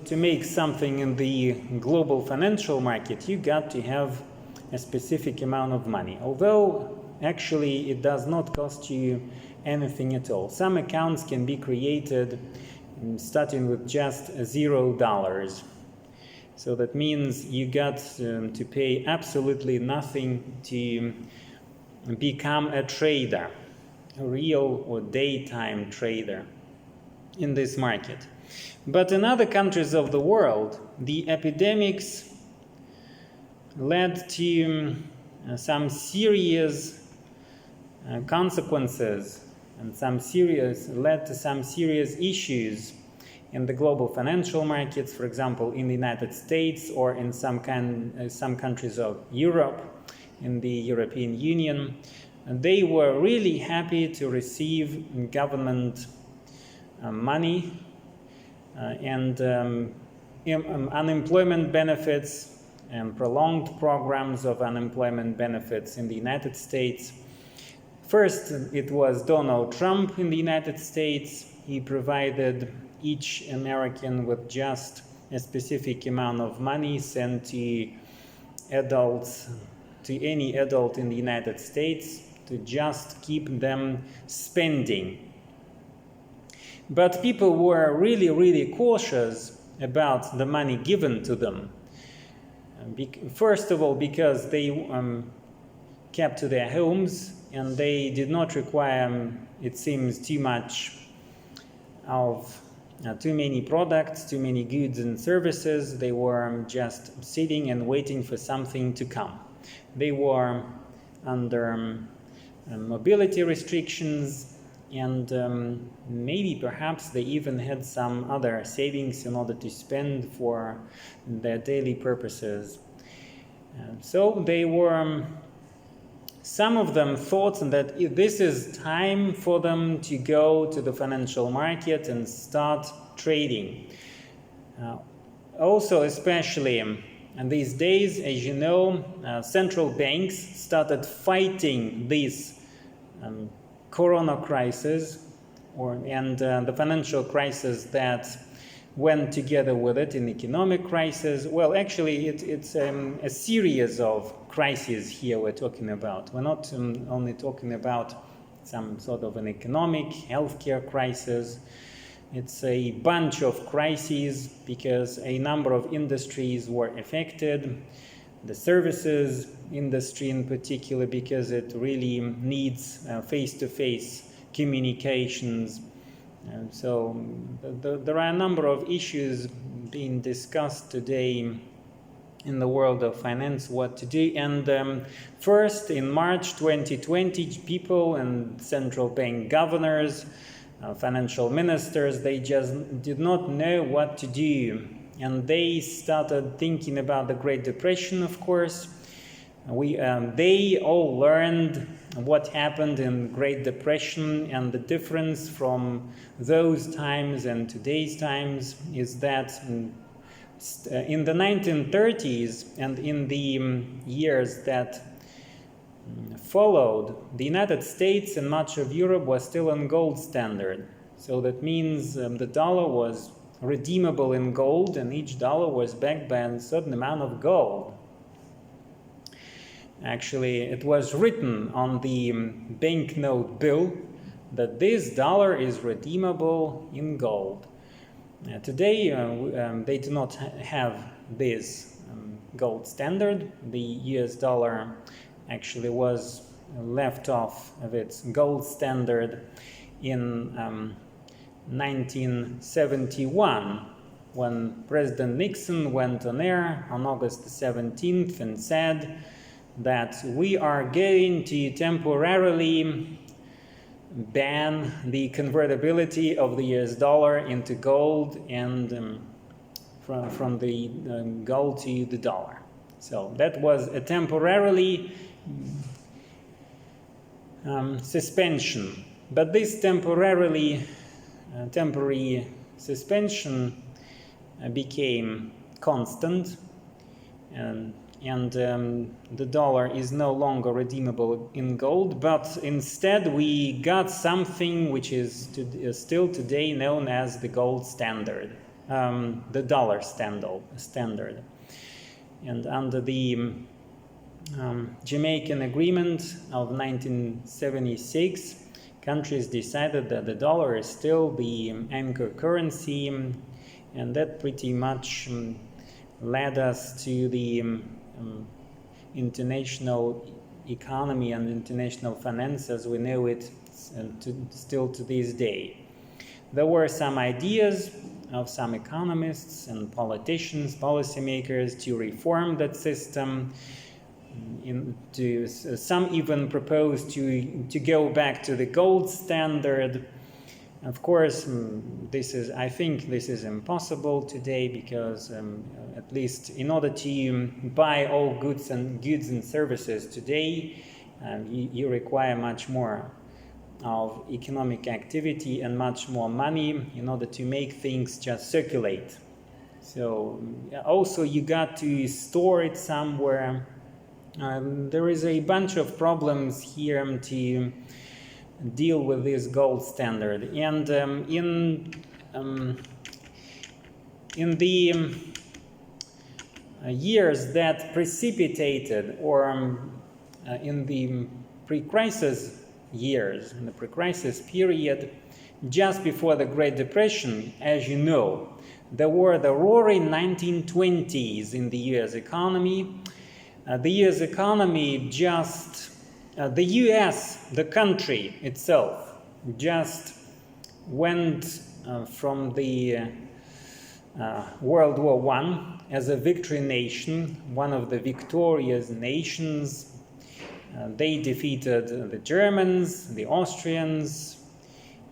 To make something in the global financial market, you got to have a specific amount of money, although actually it does not cost you anything at all. Some accounts can be created starting with just $0. So that means you got to pay absolutely nothing to become a trader, a real or daytime trader in this market. But in other countries of the world, the epidemics led to some serious consequences and led to some serious issues in the global financial markets, for example, in the United States or in some countries of Europe, in the European Union. And they were really happy to receive government money and unemployment benefits and prolonged programs of unemployment benefits in the United States. First, it was Donald Trump in the United States. He provided each American with just a specific amount of money sent to adults, to any adult in the United States, to just keep them spending. But people were really cautious about the money given to them. First of all, because they kept to their homes and they did not require, it seems, too many products, too many goods and services. They were just sitting and waiting for something to come. They were under mobility restrictions, and maybe perhaps they even had some other savings in order to spend for their daily purposes. So they were, some of them thought that this is time for them to go to the financial market and start trading. Also, especially in these days, as you know, central banks started fighting this Corona crisis and the financial crisis that went together with it, in economic crisis. Well, actually, it's a series of crises here we're talking about. We're not only talking about some sort of an economic, healthcare crisis. It's a bunch of crises because a number of industries were affected. The services industry in particular, because it really needs face-to-face communications. And so there are a number of issues being discussed today in the world of finance, what to do. And first, in March 2020, people and central bank governors, financial ministers, they just did not know what to do. And they started thinking about the Great Depression, of course. They all learned what happened in Great Depression, and the difference from those times and today's times is that in the 1930s and in the years that followed, the United States and much of Europe was still on gold standard. So that means the dollar was redeemable in gold, and each dollar was backed by a certain amount of gold. Actually, it was written on the banknote bill that this dollar is redeemable in gold. Today, they do not have this gold standard. The US dollar actually was left off of its gold standard in 1971, when President Nixon went on air on August 17th and said that we are going to temporarily ban the convertibility of the US dollar into gold and from the gold to the dollar. So that was a temporary suspension. But this temporary suspension became constant, and the dollar is no longer redeemable in gold, but instead we got something which is still today known as the gold standard. the dollar standard. And under the Jamaican Agreement of 1976, countries decided that the dollar is still the anchor currency, and that pretty much led us to the international economy and international finance as we know it still to this day. There were some ideas of some economists and politicians, policymakers to reform that system. Some even proposed to go back to the gold standard. Of course, I think this is impossible today because at least in order to buy all goods and services today, you require much more of economic activity and much more money in order to make things just circulate. So also you got to store it somewhere. There is a bunch of problems here to deal with this gold standard, and in the years that precipitated, or in the pre-crisis years, in the pre-crisis period, just before the Great Depression, as you know, there were the roaring 1920s in the US economy. The US economy the US, the country itself, just went from the World War I as a victory nation, one of the victorious nations. They defeated the Germans, the Austrians,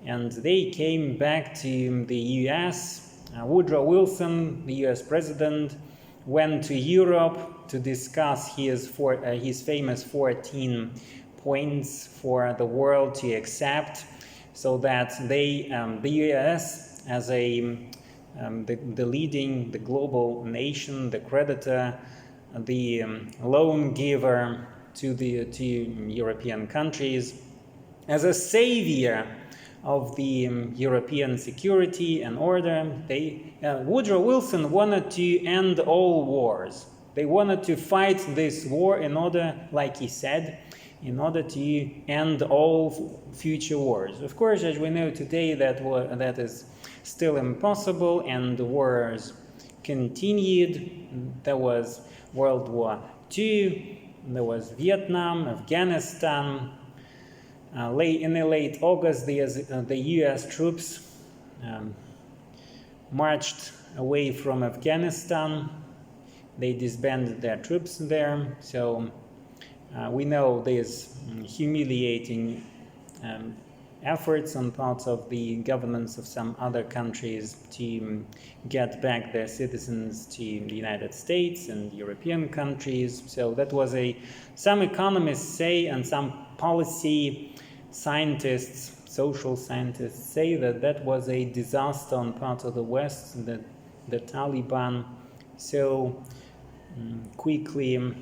and they came back to the US. Woodrow Wilson, the US president, went to Europe to discuss his famous 14 points for the world to accept, so that the US, as the global nation, the creditor, the loan giver to European countries, as a savior of the European security and order. Woodrow Wilson wanted to end all wars. They wanted to fight this war in order, like he said, in order to end all future wars. Of course, as we know today, that is still impossible, and the wars continued. There was World War II, there was Vietnam, Afghanistan. In the late August, the US troops marched away from Afghanistan. They disbanded their troops there. So we know these humiliating efforts on parts of the governments of some other countries to get back their citizens to the United States and European countries. So that was some economists say, and some policy scientists, social scientists say that was a disaster on part of the West, that the Taliban so quickly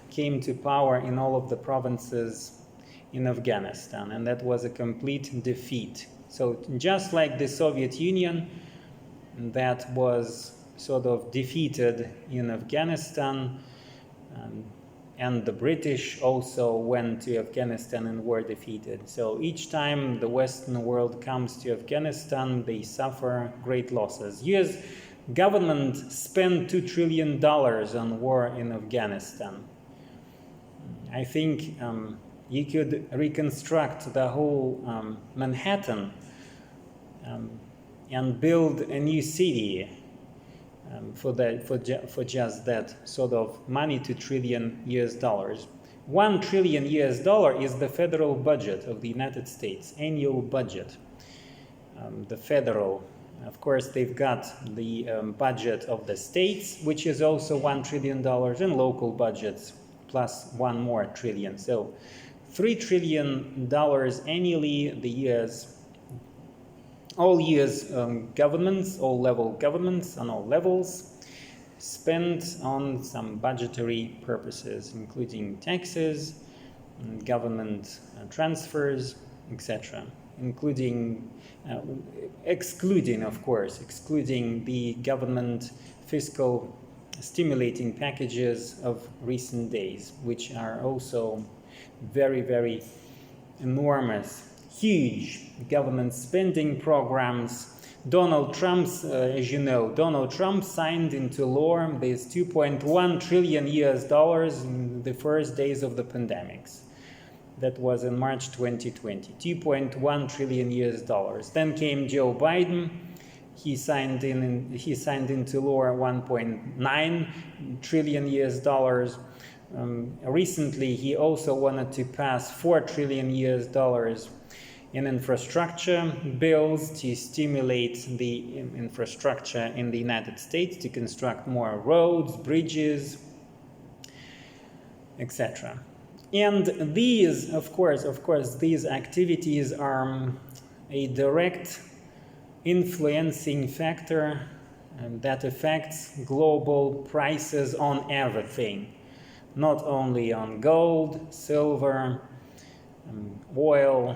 came to power in all of the provinces in Afghanistan, and that was a complete defeat. So just like the Soviet Union that was sort of defeated in Afghanistan, and the British also went to Afghanistan and were defeated. So each time the Western world comes to Afghanistan, they suffer great losses. US government spent $2 trillion on war in Afghanistan. I think you could reconstruct the whole Manhattan and build a new city for just that sort of money, $2 trillion. $1 trillion is the federal budget of the United States, annual budget. The federal, of course, they've got the budget of the states, which is also $1 trillion, and local budgets plus one more trillion. So $3 trillion annually. The US, all US governments, all level governments on all levels, spent on some budgetary purposes, including taxes, government transfers, etc. including, excluding the government fiscal stimulating packages of recent days, which are also very, very enormous, huge government spending programs. Donald Trump's, as you know, Donald Trump signed into law these $2.1 trillion in the first days of the pandemics. That was in March 2020, $2.1 trillion. Then came Joe Biden. He signed into law $1.9 trillion. Recently, he also wanted to pass $4 trillion in infrastructure bills to stimulate the infrastructure in the United States, to construct more roads, bridges, etc. And these, of course, these activities are a direct influencing factor that affects global prices on everything, not only on gold, silver, oil,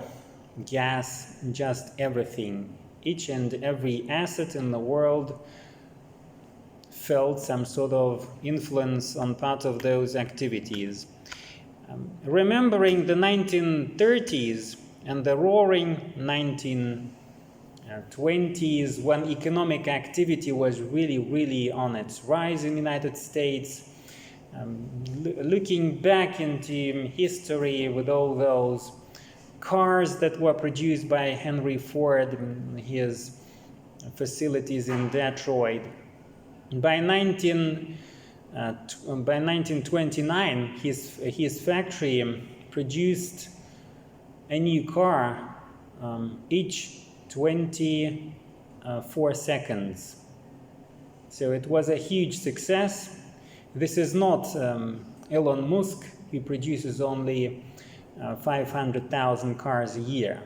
gas, just everything. Each and every asset in the world felt some sort of influence on part of those activities. Remembering the 1930s and the roaring 1920s, when economic activity was really on its rise in the United States, looking back into history with all those cars that were produced by Henry Ford in his facilities in Detroit. By 1929, his factory produced a new car each 24 seconds. So it was a huge success. This is not Elon Musk, who produces only 500,000 cars a year.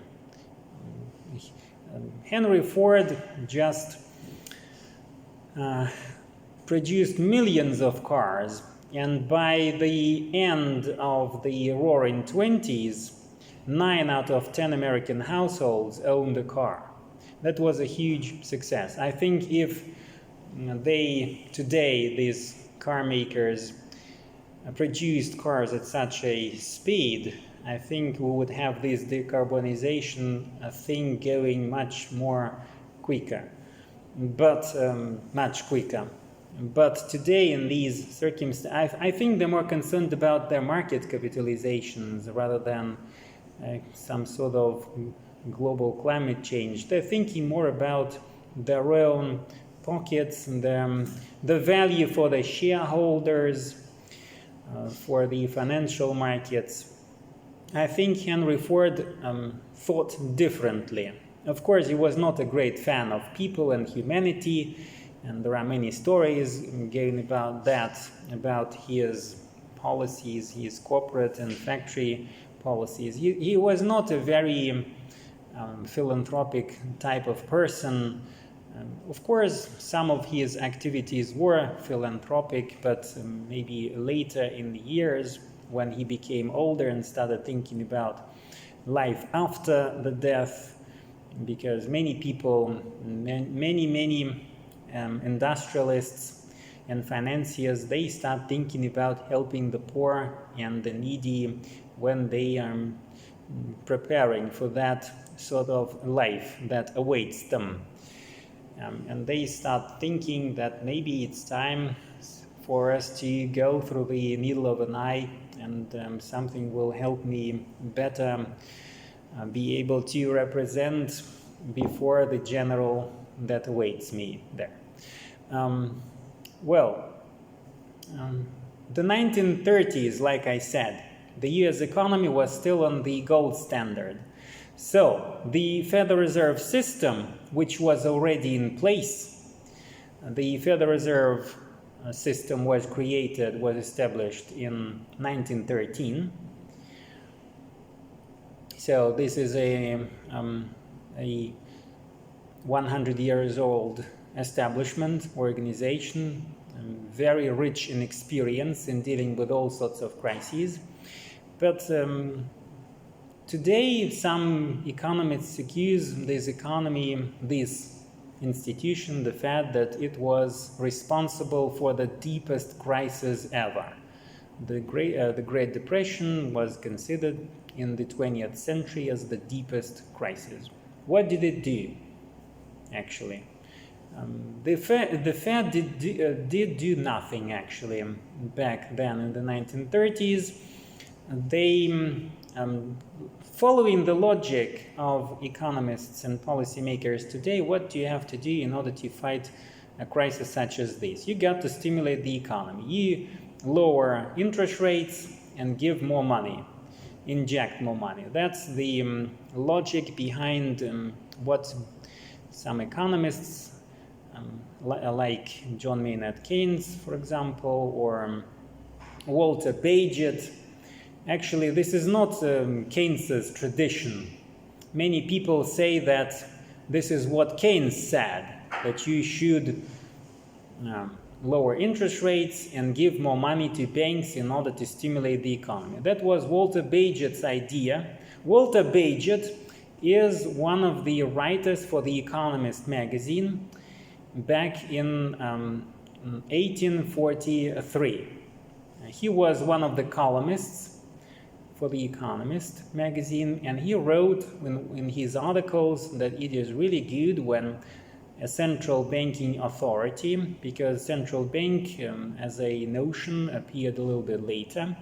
Henry Ford just produced millions of cars, and by the end of the roaring 20s, 9 out of 10 American households owned a car. That was a huge success. I think if these car makers produced cars at such a speed, I think we would have this decarbonization thing going much quicker. But today, in these circumstances, I think they're more concerned about their market capitalizations rather than some sort of global climate change. They're thinking more about their own pockets and the value for the shareholders, for the financial markets. I think Henry Ford thought differently. Of course, he was not a great fan of people and humanity, and there are many stories going about that, about his policies, his corporate and factory policies. He was not a very philanthropic type of person. Of course, some of his activities were philanthropic, but maybe later in the years, when he became older and started thinking about life after the death, because many people, many industrialists and financiers, they start thinking about helping the poor and the needy when they are preparing for that sort of life that awaits them. And they start thinking that maybe it's time for us to go through the needle of an eye, and something will help me better be able to represent before the general that awaits me there. The 1930s, like I said, the US economy was still on the gold standard. So the Federal Reserve System, which was already in place, the Federal Reserve System was established in 1913. So this is a 100 years old establishment, organization, very rich in experience in dealing with all sorts of crises. But Today, some economists accuse this institution, the Fed, that it was responsible for the deepest crisis ever. The Great Depression was considered in the 20th century as the deepest crisis. What did it do, actually? The Fed did do nothing, actually, back then in the 1930s. They, following the logic of economists and policymakers today, what do you have to do in order to fight a crisis such as this? You got to stimulate the economy. You lower interest rates and give more money, inject more money. That's the logic behind what some economists like John Maynard Keynes, for example, or Walter Paget. Actually, this is not Keynes's tradition. Many people say that this is what Keynes said, that you should lower interest rates and give more money to banks in order to stimulate the economy. That was Walter Paget's idea. Walter Paget is one of the writers for The Economist magazine back in 1843. He was one of the columnists for The Economist magazine, and he wrote in his articles that it is really good when a central banking authority, because central bank as a notion appeared a little bit later.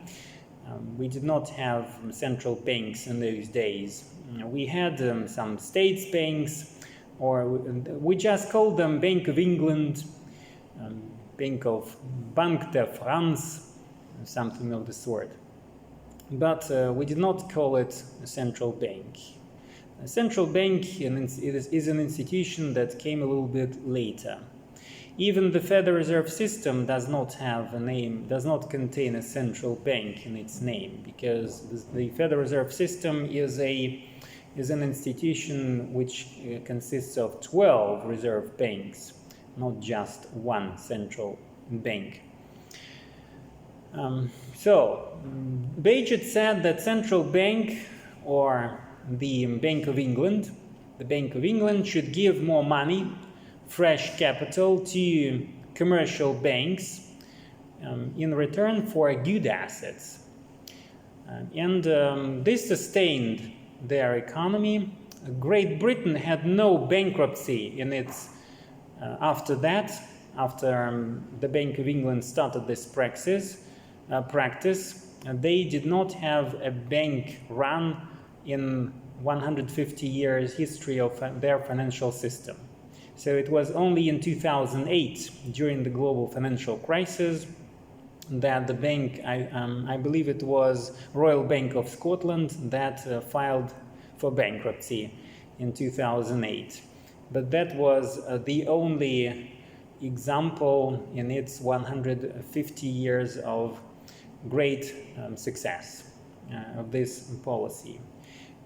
We did not have central banks in those days. We had some states banks, or we just called them Bank of England, Banque de France, something of the sort. But we did not call it a central bank. A central bank is an institution that came a little bit later. Even the Federal Reserve System does not have a name, does not contain a central bank in its name, because the Federal Reserve System is an institution which consists of 12 reserve banks, not just one central bank. Paget said that central bank, or the Bank of England should give more money, fresh capital to commercial banks in return for good assets. This sustained their economy. Great Britain had no bankruptcy in its after that, after the Bank of England started this practice. They did not have a bank run in 150 years history of their financial system. So it was only in 2008, during the global financial crisis, that the bank, I believe it was Royal Bank of Scotland, that filed for bankruptcy in 2008. But that was the only example in its 150 years of great success of this policy.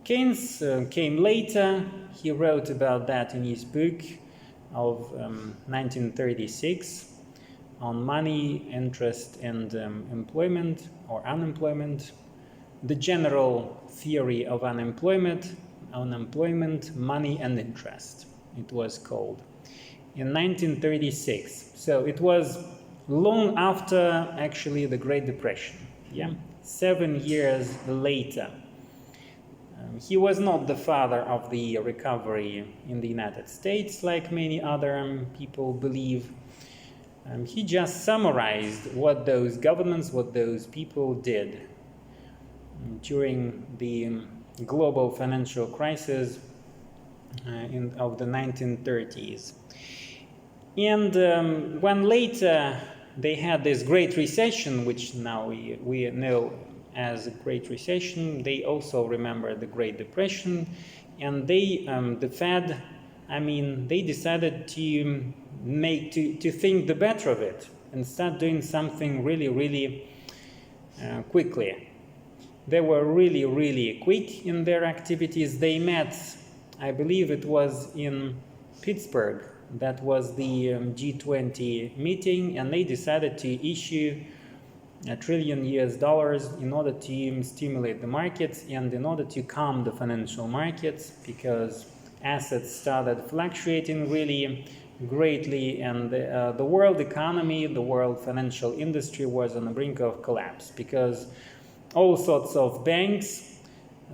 Keynes came later. He wrote about that in his book of 1936 on money, interest, and employment or unemployment, the general theory of unemployment, money, and interest, it was called, in 1936. So it was long after actually the Great Depression, 7 years later. He was not the father of the recovery in the United States, like many other people believe. He just summarized what those governments, what those people did during the global financial crisis of the 1930s. And when later they had this Great Recession, which now we know as a Great Recession, they also remember the Great Depression, and they, the Fed, they decided to think the better of it and start doing something really, really quickly. They were really, really quick in their activities. They met, I believe it was in Pittsburgh, that was the G20 meeting, and they decided to issue a trillion US dollars in order to stimulate the markets and in order to calm the financial markets, because assets started fluctuating really greatly, and the world economy, the world financial industry was on the brink of collapse, because all sorts of banks,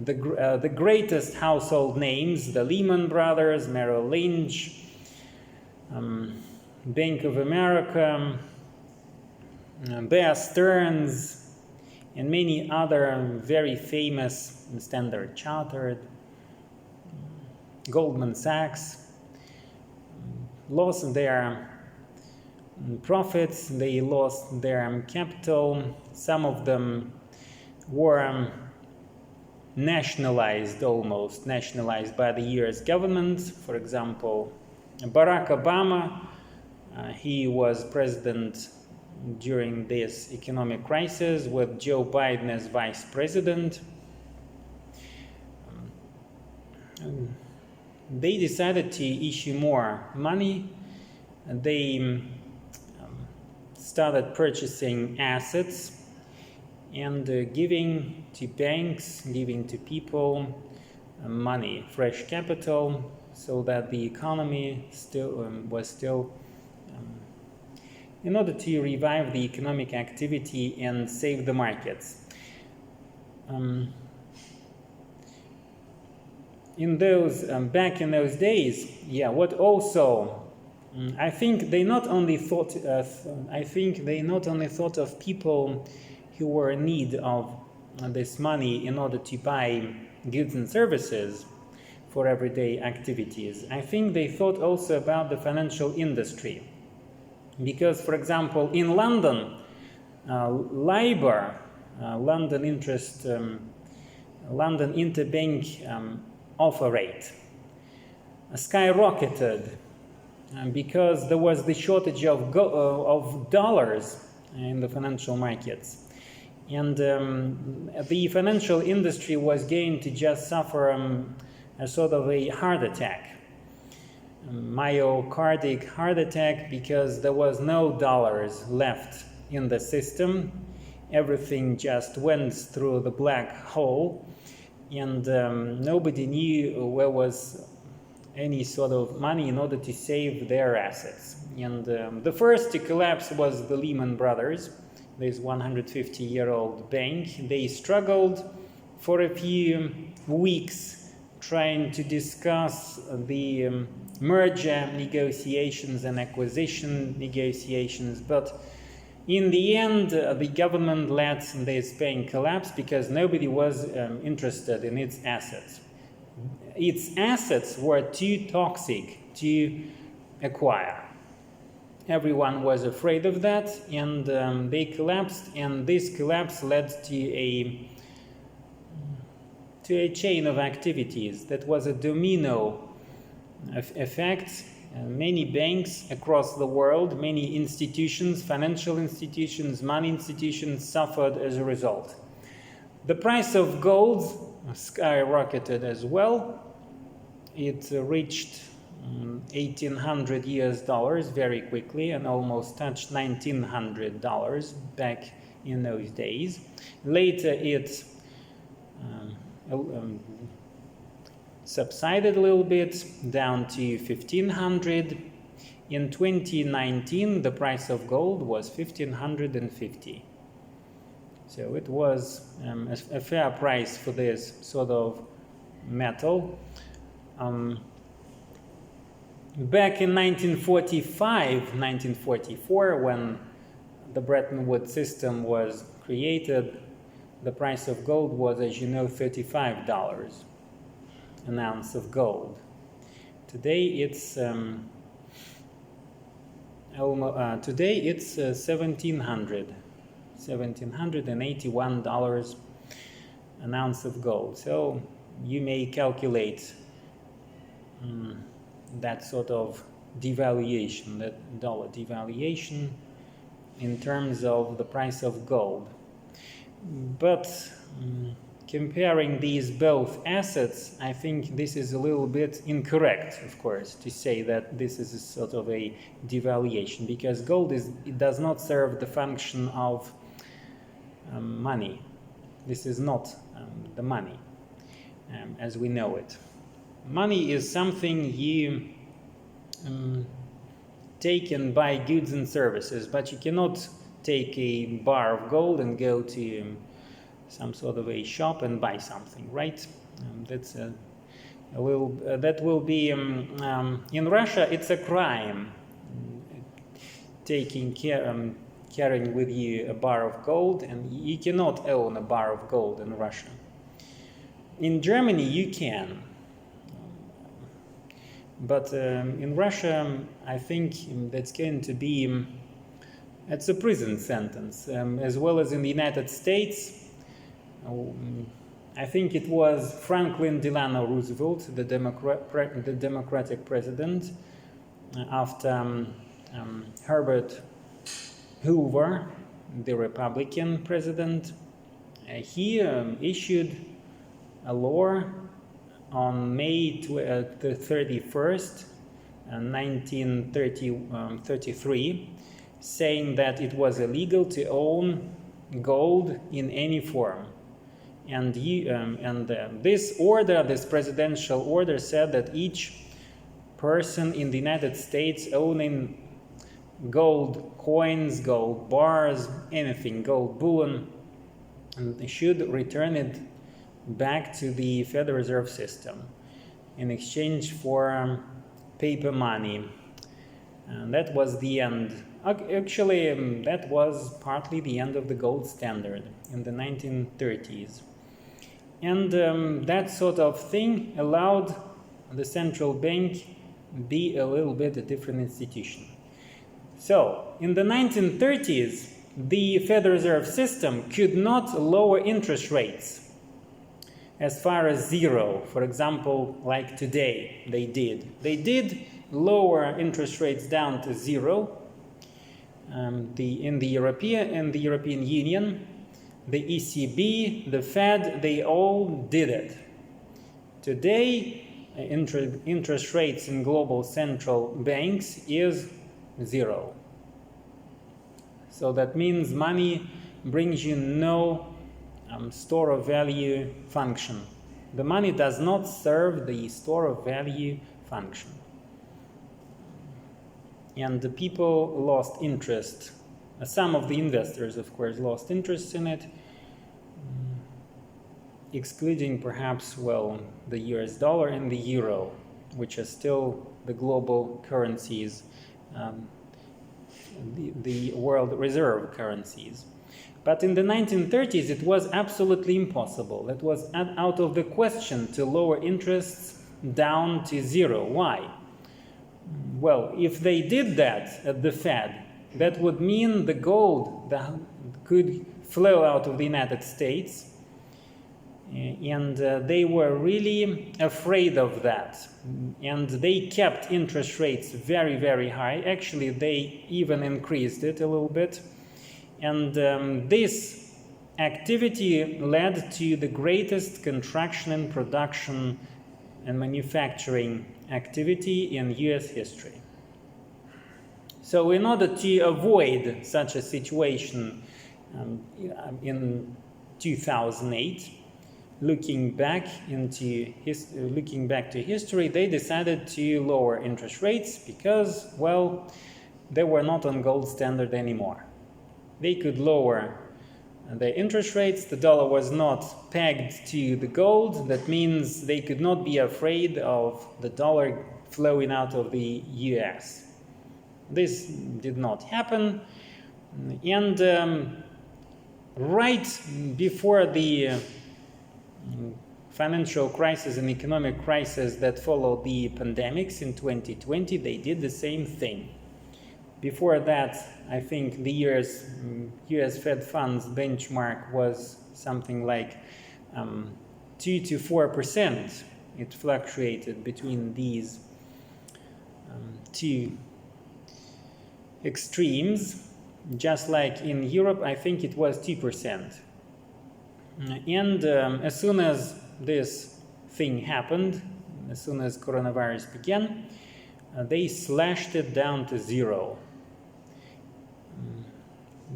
the greatest household names, the Lehman Brothers, Merrill Lynch, Bank of America, Bear Stearns, and many other very famous, Standard Chartered, Goldman Sachs, lost their profits, they lost their capital. Some of them were nationalized, almost nationalized by the US government. For example, Barack Obama, he was president during this economic crisis with Joe Biden as vice president. They decided to issue more money. They started purchasing assets and giving to banks, giving to people money, fresh capital, so that the economy was still in order to revive the economic activity and save the markets. Back in those days, what also I think they not only thought of people who were in need of this money in order to buy goods and services for everyday activities. I think they thought also about the financial industry. Because, for example, in London, LIBOR, London interbank offer rate, skyrocketed because there was the shortage of dollars in the financial markets. And the financial industry was going to just suffer a sort of a heart attack. Myocardic heart attack, because there was no dollars left in the system. Everything just went through the black hole, and nobody knew where was any sort of money in order to save their assets. And the first to collapse was the Lehman Brothers, this 150-year-old bank. They struggled for a few weeks trying to discuss the merger negotiations and acquisition negotiations, but in the end the government let this bank collapse because nobody was interested in its assets. Its assets were too toxic to acquire. Everyone was afraid of that, and they collapsed, and this collapse led to a chain of activities that was a domino effect. Many banks across the world, many institutions, financial institutions, money institutions suffered as a result. The price of gold skyrocketed as well. It reached $1,800 very quickly and almost touched $1,900 back in those days. Later it subsided a little bit down to $1,500. In 2019, the price of gold was $1,550. So it was a fair price for this sort of metal. Back in 1944, when the Bretton Woods system was created, the price of gold was, as you know, $35 an ounce of gold. Today it's $1,781 an ounce of gold. So you may calculate that sort of devaluation, that dollar devaluation in terms of the price of gold. But comparing these both assets, I think this is a little bit incorrect, of course, to say that this is a sort of a devaluation, because gold it does not serve the function of money. This is not the money as we know it. Money is something you take and buy goods and services, but you cannot take a bar of gold and go to some sort of a shop and buy something, right? That will be in Russia. It's a crime carrying with you a bar of gold, and you cannot own a bar of gold in Russia. In Germany you can, but in Russia I think that's going to be it's a prison sentence, as well as in the United States. I think it was Franklin Delano Roosevelt, the Democratic president, after Herbert Hoover, the Republican president. He issued a law on May 31st, 1933, saying that it was illegal to own gold in any form. And this presidential order said that each person in the United States owning gold coins, gold bars, anything, gold bullion, should return it back to the Federal Reserve System in exchange for paper money. And that was the end. Actually, that was partly the end of the gold standard in the 1930s. And that sort of thing allowed the central bank be a little bit a different institution. So, in the 1930s, the Federal Reserve System could not lower interest rates as far as zero. For example, like today, they did. They did lower interest rates down to zero. In the European Union, the ECB, the Fed, they all did it. Today, interest rates in global central banks is zero. So that means money brings you no store of value function. The money does not serve the store of value function. And the people lost interest. Some of the investors, of course, lost interest in it, excluding perhaps, the US dollar and the euro, which are still the global currencies, the world reserve currencies. But in the 1930s, it was absolutely impossible. It was out of the question to lower interests down to zero. Why? Well, if they did that at the Fed, that would mean the gold that could flow out of the United States, and they were really afraid of that. And they kept interest rates very, very high. Actually, they even increased it a little bit. And this activity led to the greatest contraction in production and manufacturing activity in US history. So in order to avoid such a situation in 2008, looking back to history, they decided to lower interest rates because, they were not on gold standard anymore. They could lower the interest rates. The dollar was not pegged to the gold. That means they could not be afraid of the dollar flowing out of the US. This did not happen. And right before the financial crisis and economic crisis that followed the pandemics in 2020, they did the same thing. Before that, I think the US Fed funds benchmark was something like 2 to 4%. It fluctuated between these two extremes. Just like in Europe, I think it was 2%. And as soon as this thing happened, as soon as coronavirus began, they slashed it down to zero.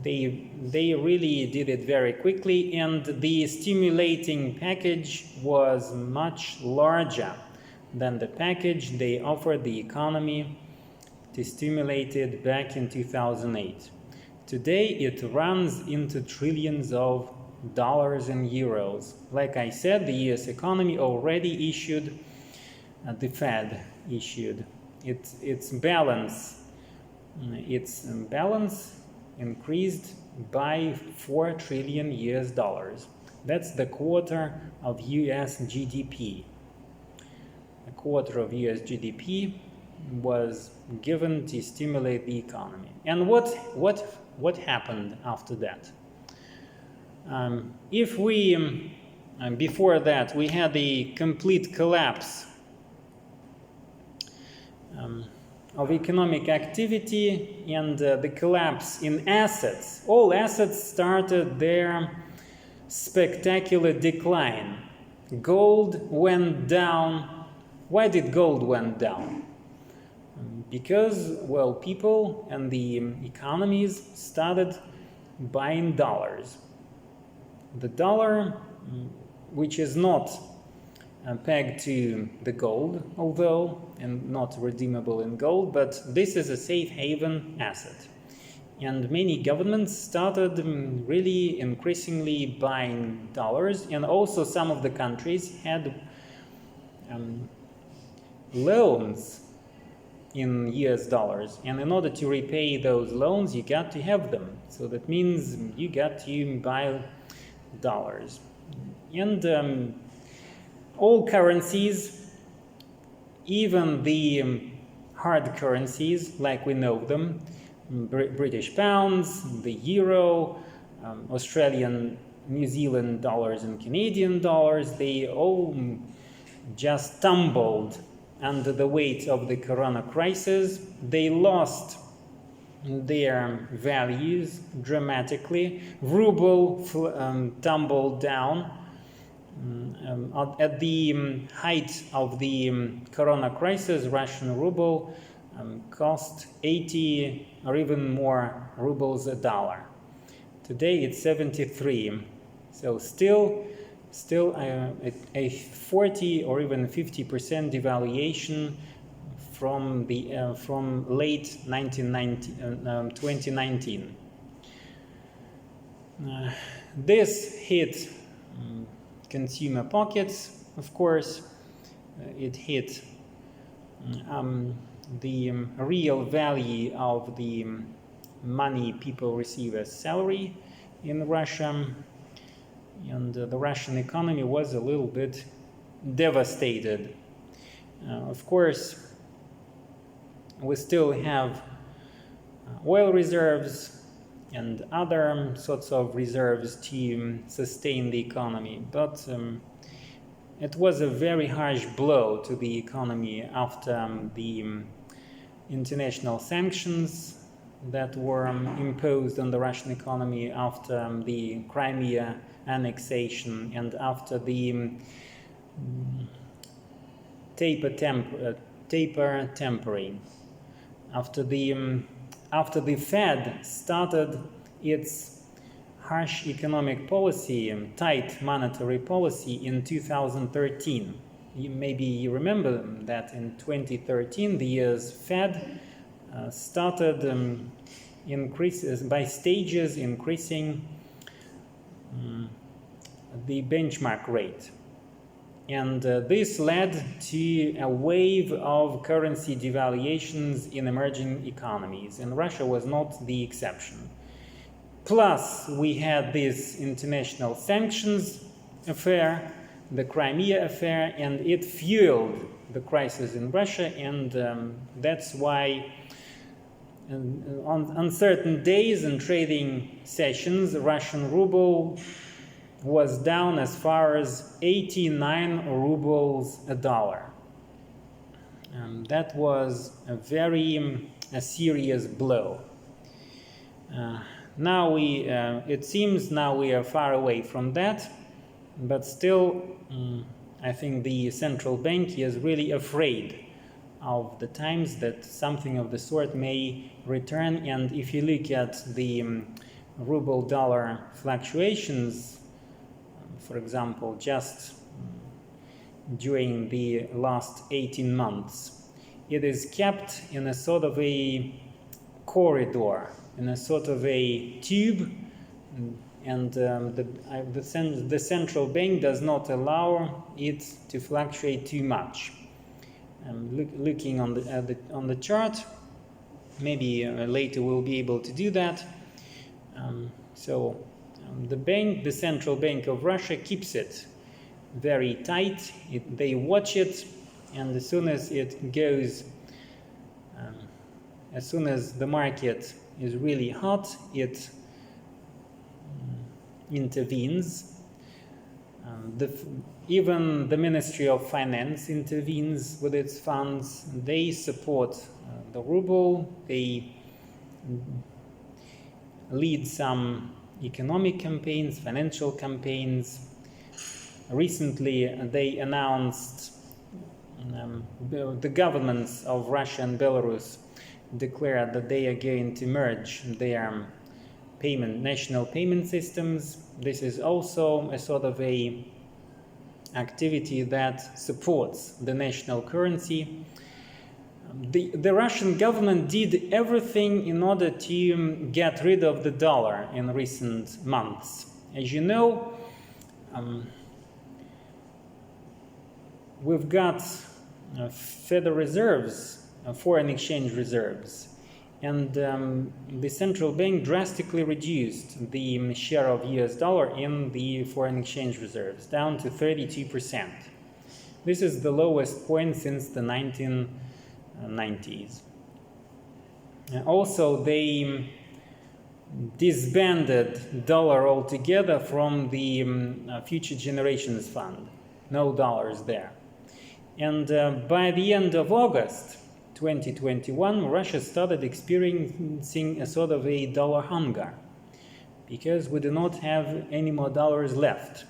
They really did it very quickly, and the stimulating package was much larger than the package they offered the economy to stimulate it back in 2008. Today it runs into trillions of dollars and euros. Like I said, the US economy already issued, the Fed issued its balance. Its balance increased by 4 trillion US dollars. That's the quarter of US GDP. A quarter of US GDP was given to stimulate the economy. And what happened after that? If we before that we had a complete collapse of economic activity and the collapse in assets. All assets started their spectacular decline. Gold went down. Why did gold went down? Because, well, people and the economies started buying dollars. The dollar, which is not pegged to the gold, although, and not redeemable in gold, but this is a safe haven asset. And many governments started really increasingly buying dollars, and also some of the countries had loans in US dollars, and in order to repay those loans you got to have them. So that means you got to buy dollars. And all currencies, even the hard currencies like we know them, British pounds, the euro, Australian, New Zealand dollars and Canadian dollars, they all just tumbled under the weight of the corona crisis. They lost their values dramatically. Ruble tumbled down. At the height of the corona crisis, Russian ruble cost 80 or even more rubles a dollar. Today it's 73. So still a 40 or even 50% devaluation from late 2019. This hit consumer pockets, of course. It hit the real value of the money people receive as salary in Russia, and the Russian economy was a little bit devastated. Of course, we still have oil reserves and other sorts of reserves to sustain the economy, but it was a very harsh blow to the economy after the international sanctions that were imposed on the Russian economy after the Crimea annexation and after the taper tempering. After the Fed started its harsh economic policy, tight monetary policy in 2013. Maybe you remember that in 2013 the US Fed started by stages increasing the benchmark rate. And this led to a wave of currency devaluations in emerging economies, and Russia was not the exception. Plus, we had this international sanctions affair, the Crimea affair, and it fueled the crisis in Russia, and that's why on certain days and trading sessions, the Russian ruble was down as far as 89 rubles a dollar. That was a very serious blow. Now it seems now we are far away from that, but still I think the central bank is really afraid of the times that something of the sort may return. And if you look at the ruble-dollar fluctuations, for example, just during the last 18 months, it is kept in a sort of a corridor, in a sort of a tube, and the central bank does not allow it to fluctuate too much. Looking on the chart, maybe later we'll be able to do that. The central bank of Russia keeps it very tight. They watch it, and as soon as it goes, as soon as the market is really hot, it intervenes. Even the Ministry of Finance intervenes with its funds. They support the ruble. They lead some economic campaigns, financial campaigns. Recently, they announced, the governments of Russia and Belarus declared that they are going to merge their national payment systems. This is also a sort of a activity that supports the national currency. The Russian government did everything in order to get rid of the dollar in recent months. As you know, we've got Federal Reserves, foreign exchange reserves, and the central bank drastically reduced the share of US dollar in the foreign exchange reserves down to 32%. This is the lowest point since the 1990s. Also, they disbanded dollar altogether from the Future Generations Fund. No dollars there. And by the end of August 2021, Russia started experiencing a sort of a dollar hunger because we do not have any more dollars left.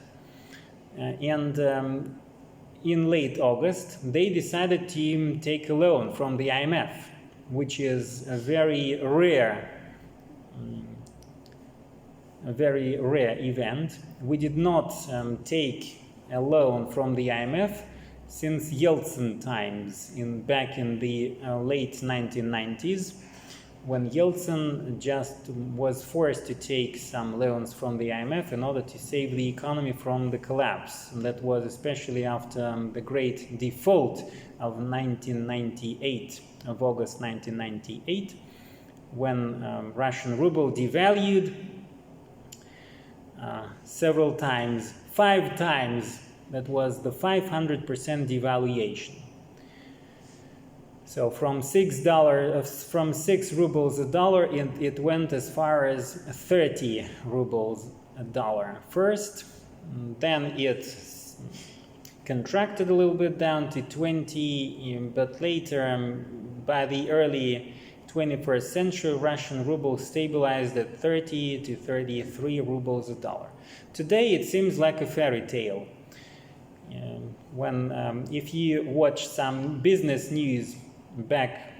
In late August, they decided to take a loan from the IMF, which is a very rare event. We did not take a loan from the IMF since Yeltsin times, back in the late 1990s, when Yeltsin just was forced to take some loans from the IMF in order to save the economy from the collapse. And that was especially after the great default of 1998, of August 1998, when Russian ruble devalued several times, 5 times. That was the 500% devaluation. So from $6 rubles a dollar, it went as far as 30 rubles a dollar first. Then it contracted a little bit down to 20, but later, by the early 21st century, Russian ruble stabilized at 30 to 33 rubles a dollar. Today, it seems like a fairy tale. If you watch some business news back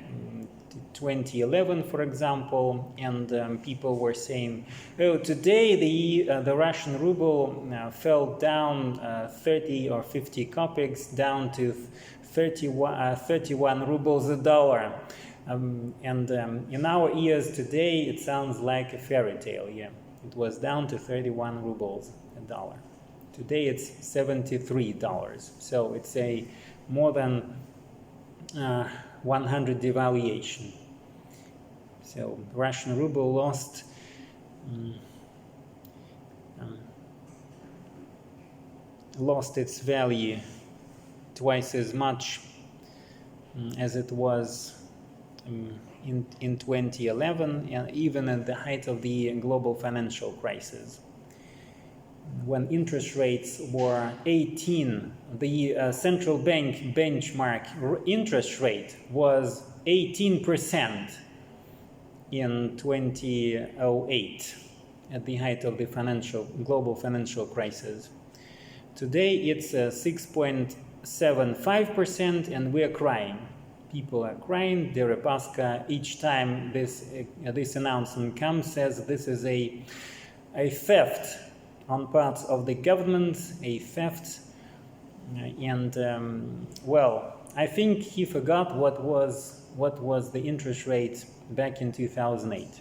to 2011, for example, and people were saying, "Oh, today the Russian ruble fell down 30 or 50 kopecks down to 31 rubles a dollar," in our ears today, it sounds like a fairy tale. Yeah, it was down to 31 rubles a dollar. Today it's $73, so it's a more than 100 devaluation. So Russian ruble lost its value twice as much as it was in 2011, and even at the height of the global financial crisis. When interest rates were 18, the central bank benchmark interest rate was 18% in 2008, at the height of the global financial crisis. Today it's 6.75%, and we're crying people are crying. Deripaska, each time this announcement comes, says this is a theft on part of the government, a theft. Well, I think he forgot what was the interest rate back in 2008.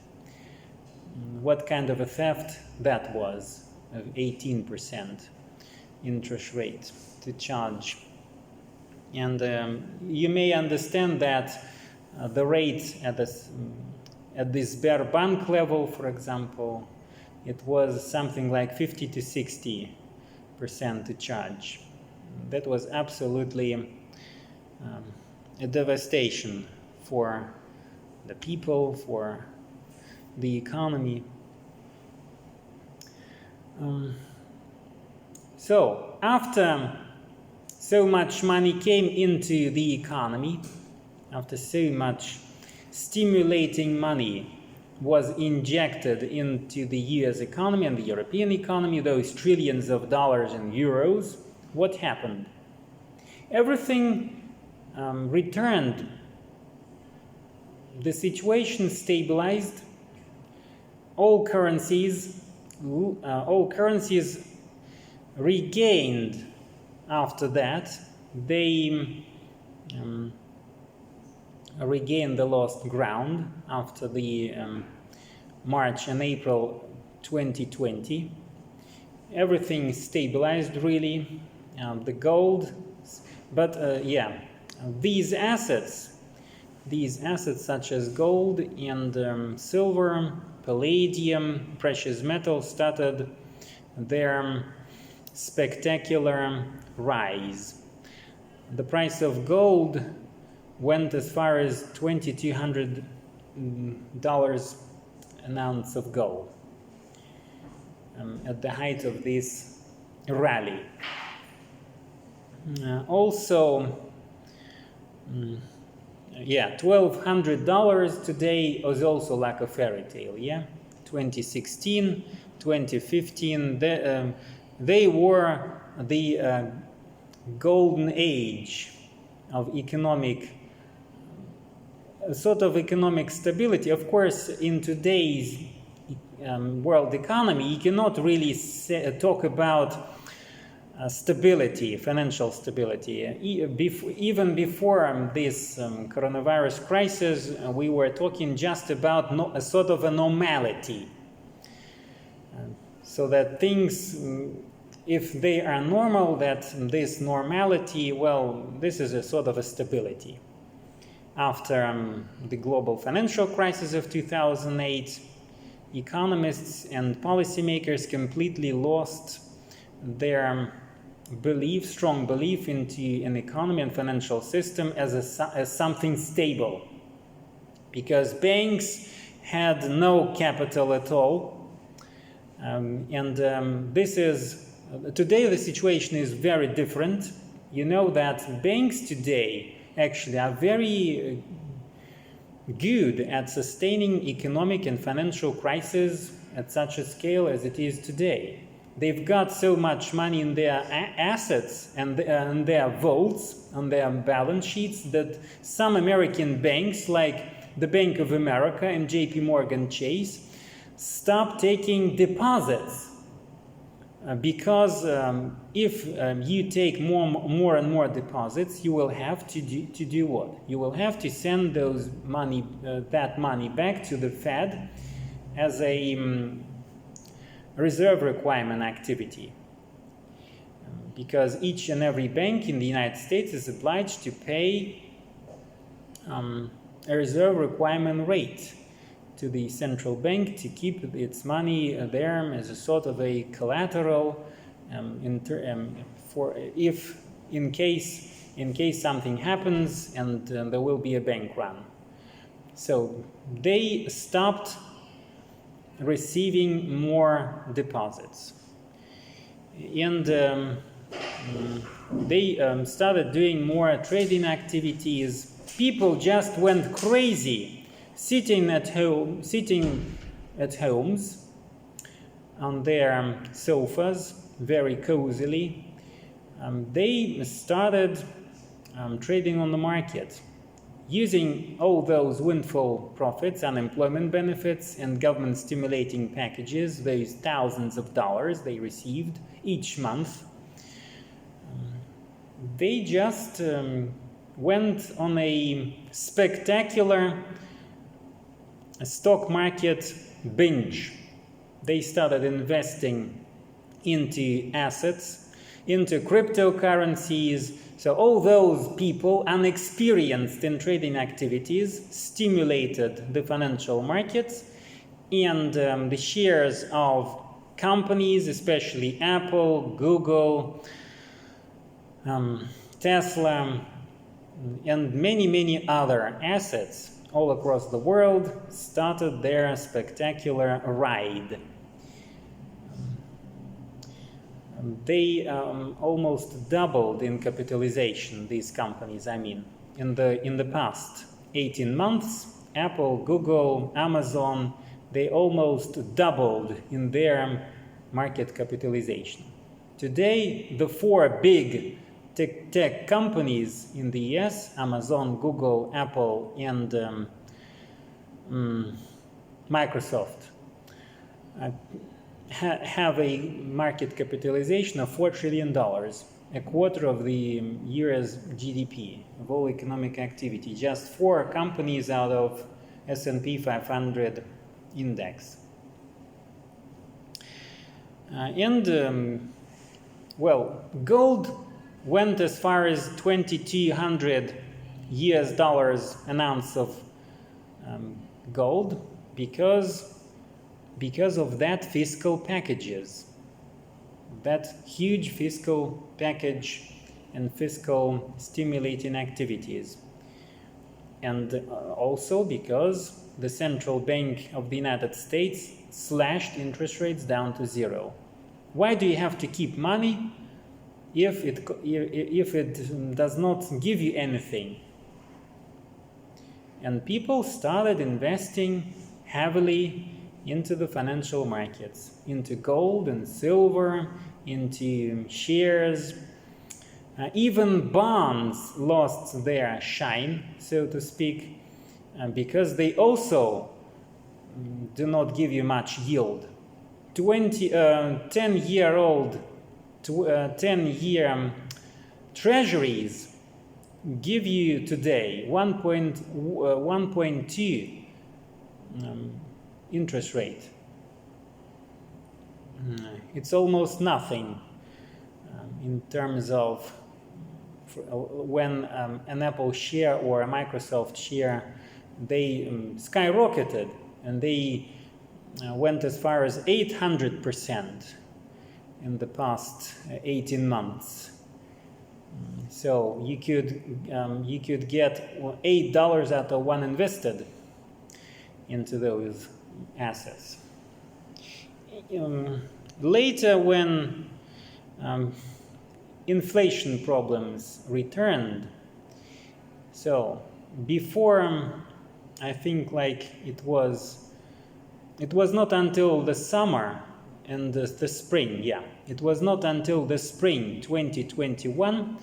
What kind of a theft that was, of 18% interest rate to charge. And you may understand that the rate at this Sberbank level, for example, it was something like 50 to 60% to charge. That was absolutely a devastation for the people, for the economy. So after so much money came into the economy, after so much stimulating money was injected into the US economy and the European economy, those trillions of dollars and euros, what happened? Everything returned. The situation stabilized. All currencies regained after that. They regained the lost ground after the March and April 2020. Everything stabilized really. The gold, but these assets such as gold and silver, palladium, precious metals started their spectacular rise. The price of gold went as far as $2,200 an ounce of gold at the height of this rally. Also, $1,200 today is also like a fairy tale. 2016, 2015, they were the golden age of economic stability. Of course, in today's world economy, you cannot really talk about stability, financial stability. Even before this coronavirus crisis, we were talking just about a sort of a normality. So that things, if they are normal, that this normality, well, this is a sort of a stability. After the global financial crisis of 2008, economists and policymakers completely lost their strong belief into an economy and financial system as something stable, because banks had no capital at all. Today the situation is very different. You know that banks today actually are very good at sustaining economic and financial crisis at such a scale as it is today. They've got so much money in their assets and their vaults, on their balance sheets, that some American banks, like the Bank of America and JP Morgan Chase, stop taking deposits because if you take more and more deposits, you will have to do what? You will have to send that money back to the Fed as a reserve requirement activity, because each and every bank in the United States is obliged to pay a reserve requirement rate to the central bank to keep its money there as a sort of a collateral for if in case something happens and there will be a bank run. So they stopped receiving more deposits, and they started doing more trading activities. People just went crazy, sitting at homes on their sofas very cozily. They started trading on the market using all those windfall profits, unemployment benefits, and government stimulating packages, those thousands of dollars they received each month, they just went on a spectacular stock market binge. They started investing into assets, into cryptocurrencies. So all those people unexperienced in trading activities stimulated the financial markets, and the shares of companies, especially Apple, Google, Tesla, and many other assets all across the world started their spectacular ride. They almost doubled in capitalization, these companies, in the past 18 months. Apple, Google, Amazon, they almost doubled in their market capitalization. Today, the four big tech companies in the US, Amazon, Google, Apple, and Microsoft, have a market capitalization of $4 trillion, a quarter of the year's GDP of all economic activity. Just 4 companies out of S&P 500 index. Well, gold went as far as $2,200 an ounce of gold because of that fiscal packages, that huge fiscal package and fiscal stimulating activities. And also because the Central Bank of the United States slashed interest rates down to 0. Why do you have to keep money if it does not give you anything? And people started investing heavily into the financial markets, into gold and silver, into shares. Even bonds lost their shine, so to speak, because they also do not give you much yield. 10-year treasuries give you today 1.2 interest rate. It's almost nothing in terms of when an Apple share or a Microsoft share, they skyrocketed and they went as far as 800% in the past 18 months. So you could get $8 out of one invested into those assets. Later, when inflation problems returned, so before, I think it was not until the summer and the spring, it was not until the spring 2021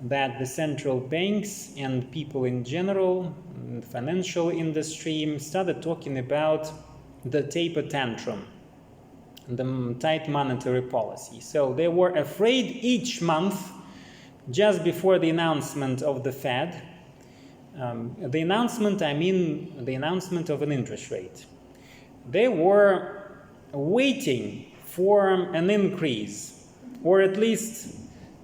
that the central banks and people in general, the financial industry, started talking about the taper tantrum, the tight monetary policy. So they were afraid each month, just before the announcement of the Fed, the announcement of an interest rate. They were waiting for an increase, or at least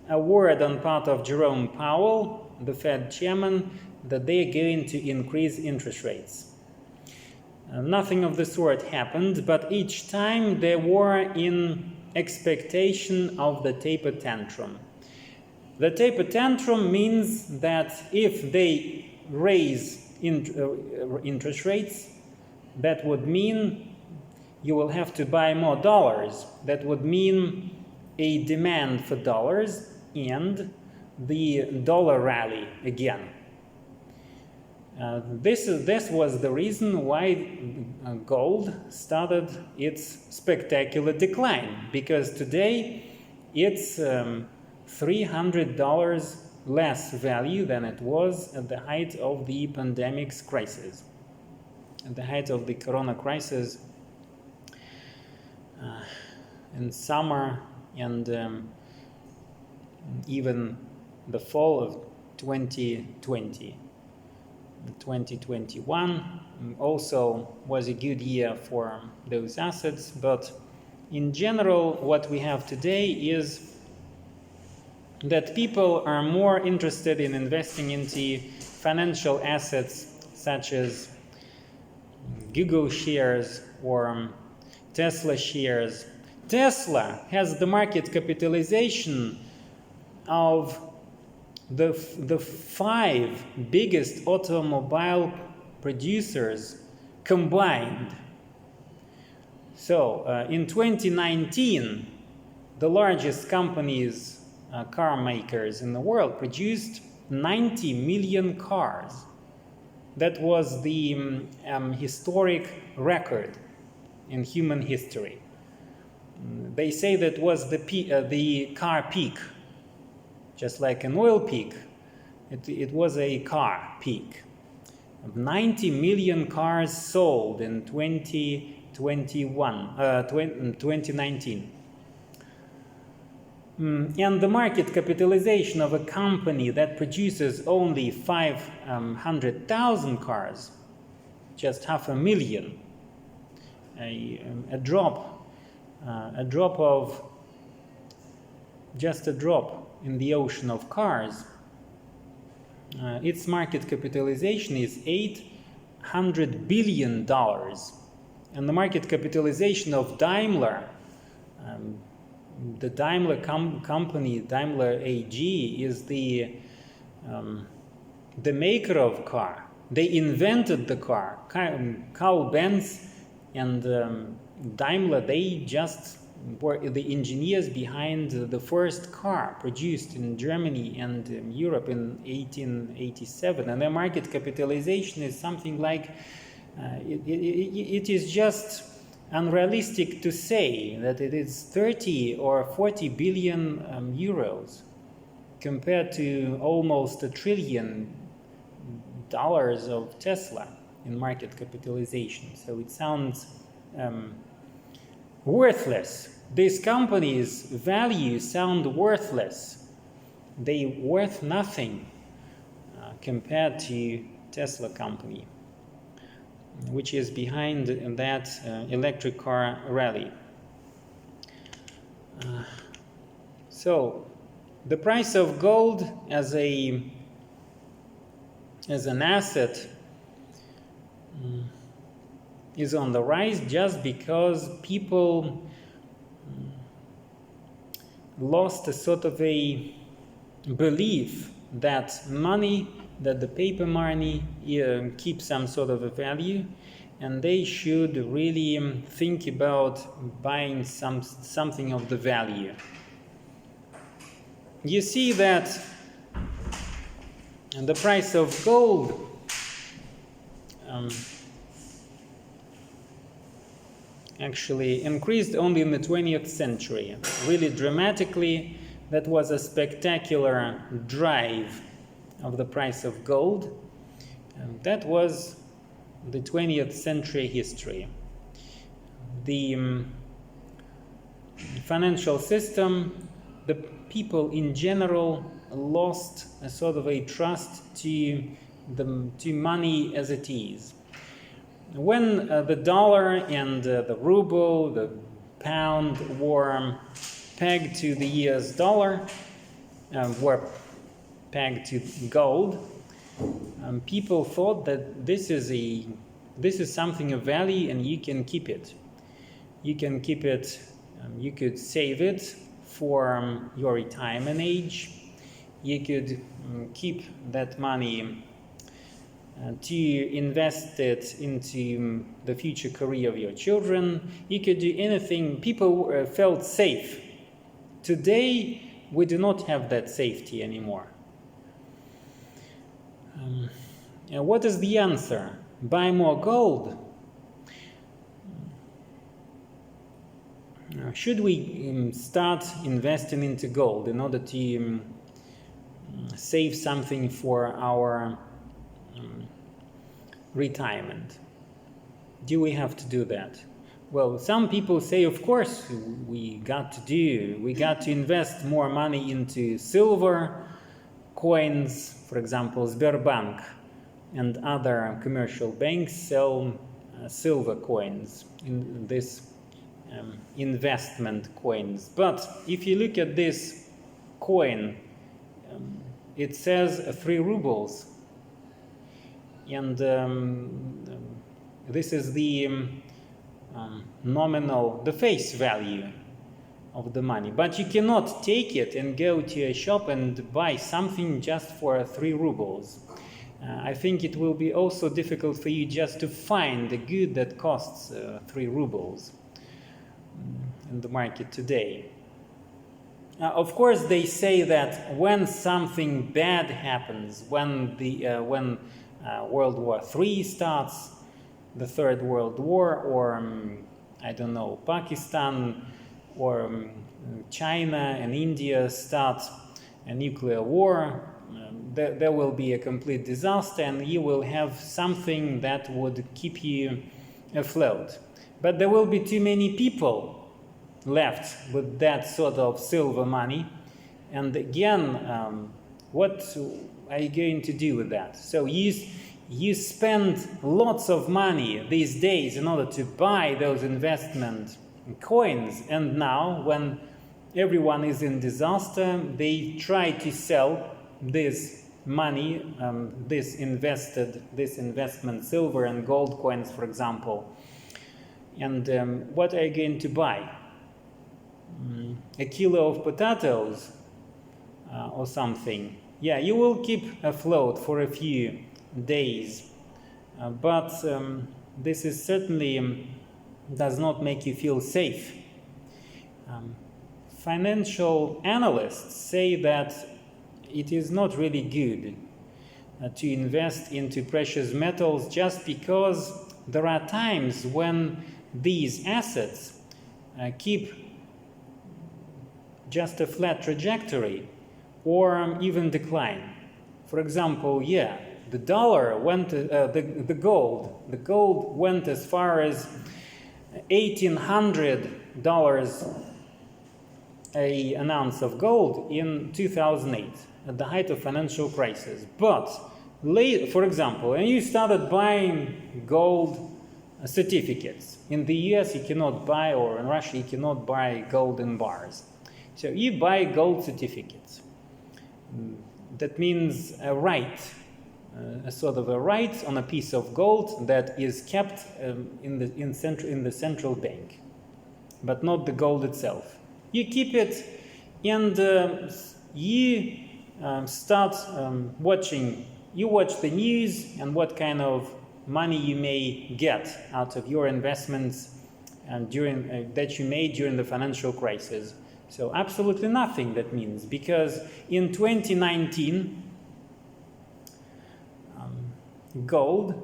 a word on part of Jerome Powell, the Fed chairman, that they are going to increase interest rates. Nothing of the sort happened, but each time they were in expectation of the taper tantrum. The taper tantrum means that if they raise interest rates, that would mean you will have to buy more dollars. That would mean a demand for dollars and the dollar rally again. This was the reason why gold started its spectacular decline, because today it's $300 less value than it was at the height of the pandemic's crisis. At the height of the corona crisis, in summer and even the fall of 2020. 2021 also was a good year for those assets, but in general what we have today is that people are more interested in investing into financial assets such as Google shares or Tesla shares. Tesla has the market capitalization of the 5 biggest automobile producers combined. So in 2019, the largest companies, car makers in the world, produced 90 million cars. That was the historic record in human history. They say that was the car peak. Just like an oil peak, it was a car peak. 90 million cars sold in 2019. And the market capitalization of a company that produces only 500,000 cars, just 500,000, a drop in the ocean of cars, its market capitalization is $800 billion. And the market capitalization of Daimler, the Daimler company, Daimler AG, is the maker of car. They invented the car. Carl Benz and Daimler, they just were the engineers behind the first car produced in Germany and Europe in 1887. And their market capitalization is something like, it is just unrealistic to say that it is 30 or 40 billion euros compared to almost $1 trillion of Tesla in market capitalization. So it sounds worthless. These companies' values sound worthless. They worth nothing compared to Tesla company, which is behind that electric car rally. So the price of gold as an asset is on the rise just because people lost a sort of a belief that money, that the paper money keeps some sort of a value, and they should really think about buying something of the value. You see that the price of gold actually increased only in the 20th century, really dramatically. That was a spectacular drive of the price of gold. And that was the 20th century history. The financial system, the people in general lost a sort of a trust to money as it is. When the dollar and the ruble, the pound were pegged to the US dollar, were pegged to gold, people thought that this is something of value and you can keep it. You can keep it, you could save it for your retirement age. You could keep that money to invest it into the future career of your children. You could do anything. People felt safe. Today, we do not have that safety anymore. And what is the answer? Buy more gold. Should we start investing into gold in order to save something for our retirement. Do we have to do that? Well, some people say, of course, we got to invest more money into silver coins. For example, Sberbank and other commercial banks sell silver coins, in this investment coins. But if you look at this coin, it says 3 rubles, and this is the nominal, the face value of the money. But you cannot take it and go to a shop and buy something just for 3 rubles. I think it will be also difficult for you just to find a good that costs 3 rubles in the market today. Of course, they say that when something bad happens, when World War III starts, the Third World War, or I don't know, Pakistan or China and India start a nuclear war, there will be a complete disaster, and you will have something that would keep you afloat. But there will be too many people left with that sort of silver money, and again, what are you going to do with that? So you spend lots of money these days in order to buy those investment coins, and now when everyone is in disaster, they try to sell this money, this investment silver and gold coins, for example. And what are you going to buy? A kilo of potatoes or something. Yeah, you will keep afloat for a few days, but this is certainly does not make you feel safe. Financial analysts say that it is not really good to invest into precious metals, just because there are times when these assets keep just a flat trajectory or even decline. For example, the dollar went, the gold went as far as $1,800 an ounce of gold in 2008, at the height of financial crisis. But for example, and you started buying gold certificates. In the US you cannot buy, or in Russia you cannot buy gold in bars. So you buy gold certificates. That means a right, a sort of a right on a piece of gold that is kept in the central bank, but not the gold itself. You keep it, and you start watching. You watch the news and what kind of money you may get out of your investments that you made during the financial crisis. So absolutely nothing, that means, because in 2019, gold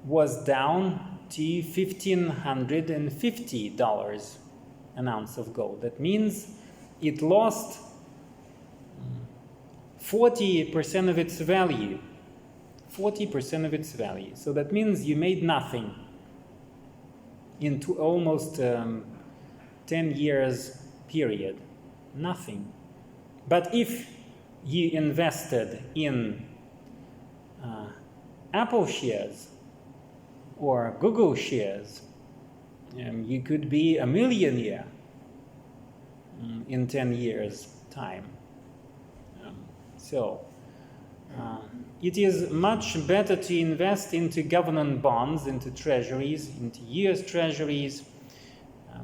was down to $1,550 an ounce of gold. That means it lost 40% of its value. 40% of its value. So that means you made nothing in almost 10 years period. Nothing. But if you invested in Apple shares or Google shares, you could be a millionaire in 10 years' time. It is much better to invest into government bonds, into treasuries, into US treasuries.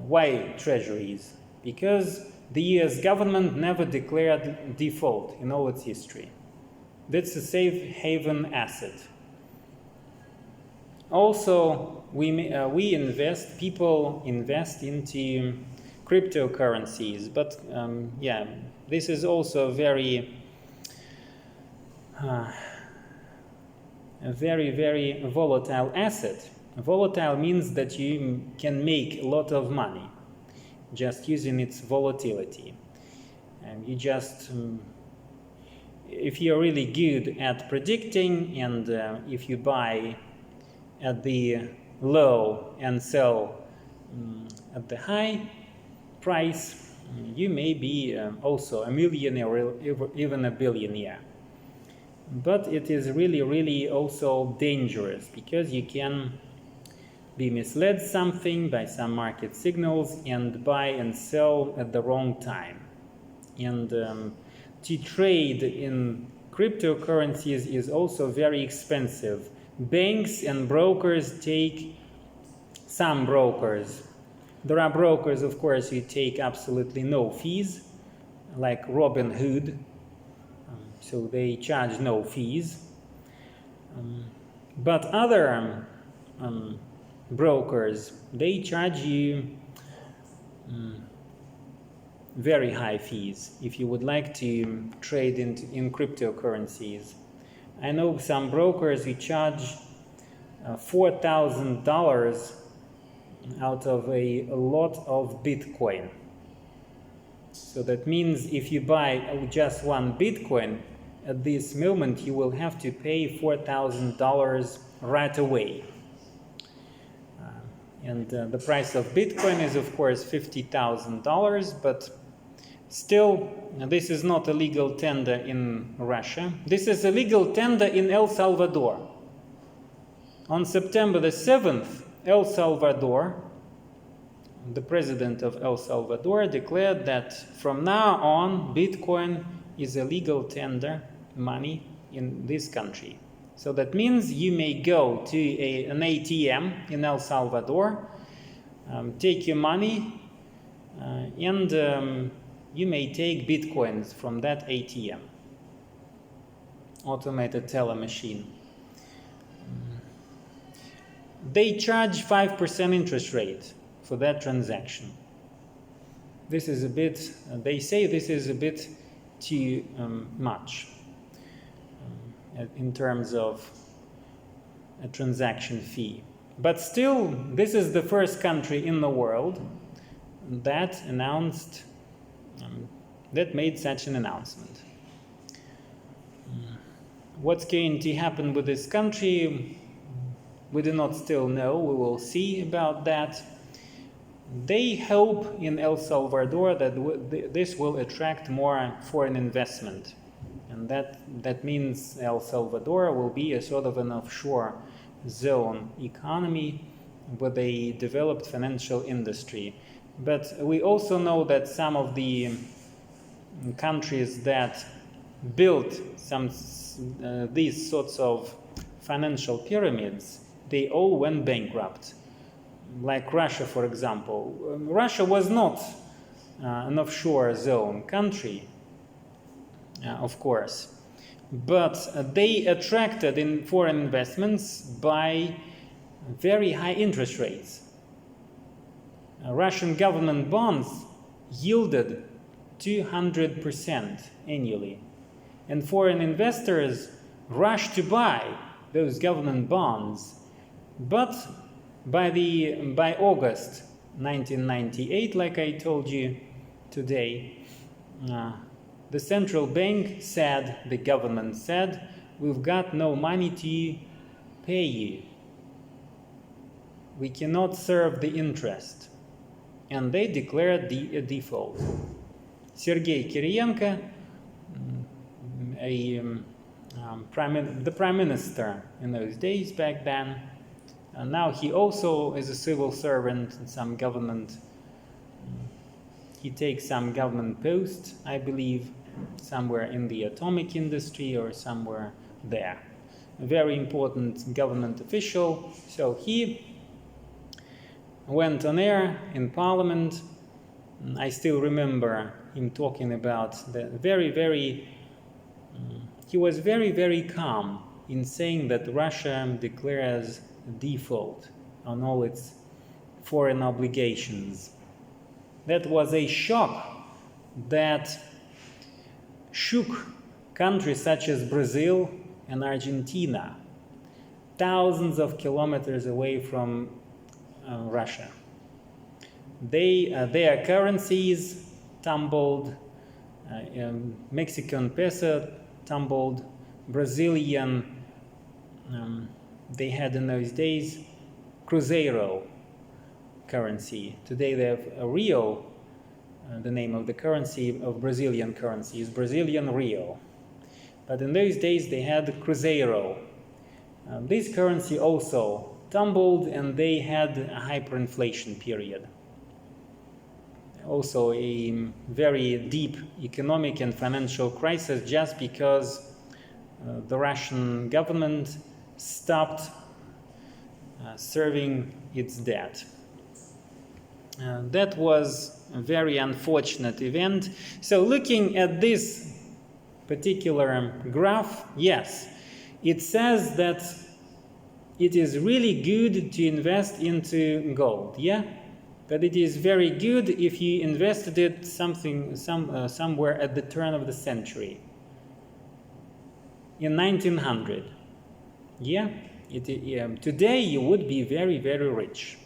Why treasuries? Because the US government never declared default in all its history. That's a safe haven asset. Also, people invest into cryptocurrencies, but this is also a very volatile asset. Volatile means that you can make a lot of money just using its volatility. And you just if you're really good at predicting, and if you buy at the low and sell at the high price, you may be also a millionaire or even a billionaire. But it is really, really also dangerous, because you can be misled something by some market signals and buy and sell at the wrong time. And to trade in cryptocurrencies is also very expensive. Banks and brokers take, some brokers, there are brokers, of course, who take absolutely no fees, like Robinhood, so they charge no fees. But other brokers, they charge you very high fees if you would like to trade in cryptocurrencies. I know some brokers who charge $4,000 out of a lot of Bitcoin. So that means if you buy just one Bitcoin, at this moment you will have to pay $4,000 right away. And the price of Bitcoin is, of course, $50,000, but still, this is not a legal tender in Russia. This is a legal tender in El Salvador. On September the 7th, El Salvador, the president of El Salvador, declared that from now on, Bitcoin is a legal tender money in this country. So that means you may go to an ATM in El Salvador, take your money, and you may take Bitcoins from that ATM, automated teller machine. They charge 5% interest rate for that transaction. This is a bit, they say this is a bit too much in terms of a transaction fee. But still, this is the first country in the world that announced, that made such an announcement. What's going to happen with this country, we do not still know. We will see about that. They hope in El Salvador that this will attract more foreign investment. And that means El Salvador will be a sort of an offshore zone economy with a developed financial industry. But we also know that some of the countries that built these sorts of financial pyramids, they all went bankrupt. Like Russia, for example. Russia was not an offshore zone country, of course, but they attracted in foreign investments by very high interest rates. Russian government bonds yielded 200% annually, and foreign investors rushed to buy those government bonds. But by August 1998, like I told you today, the central bank said, the government said, we've got no money to pay you. We cannot serve the interest. And they declared a default. Sergei Kiriyenko, the prime minister in those days back then, and now he also is a civil servant in some government. He takes some government post, I believe, somewhere in the atomic industry or somewhere there. A very important government official. So he went on air in parliament. I still remember him talking about the he was very, very calm in saying that Russia declares default on all its foreign obligations. That was a shock that shook countries such as Brazil and Argentina, thousands of kilometers away from Russia. Their currencies tumbled. Mexican peso tumbled. Brazilian, they had in those days Cruzeiro currency. Today they have a Rio. The name of the currency of Brazilian currency is Brazilian Rio. But in those days they had Cruzeiro. This currency also tumbled, and they had a hyperinflation period. Also a very deep economic and financial crisis, just because the Russian government stopped serving its debt. That was a very unfortunate event. So looking at this particular graph, yes, it says that it is really good to invest into gold, yeah? But it is very good if you invested it somewhere at the turn of the century, in 1900. Yeah, today you would be very, very rich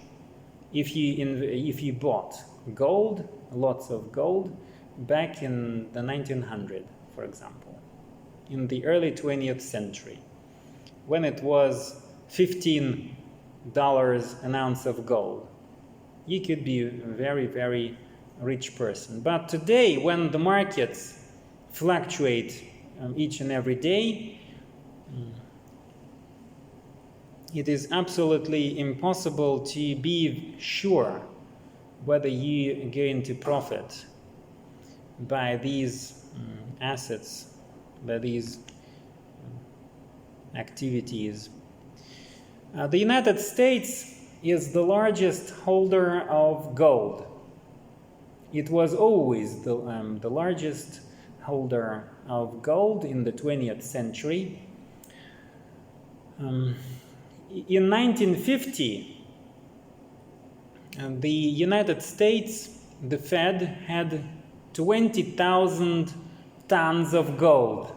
if you bought gold, lots of gold, back in the 1900, for example, in the early 20th century, when it was $15 an ounce of gold. You could be a very, very rich person. But today, when the markets fluctuate each and every day, it is absolutely impossible to be sure whether you are going to profit by these assets, by these activities. The United States is the largest holder of gold. It was always the largest holder of gold in the 20th century. In 1950, the United States, the Fed, had 20,000 tons of gold.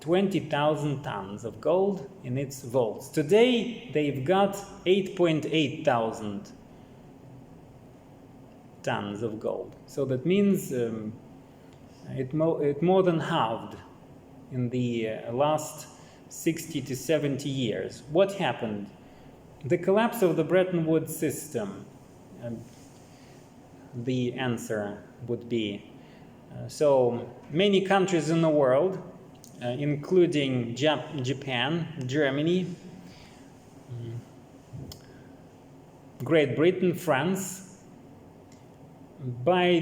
20,000 tons of gold in its vaults. Today, they've got 8.8 thousand tons of gold. So that means it more than halved in the last 60 to 70 years. What happened? The collapse of the Bretton Woods system. The answer would be so many countries in the world, including Japan, Germany, Great Britain, France, by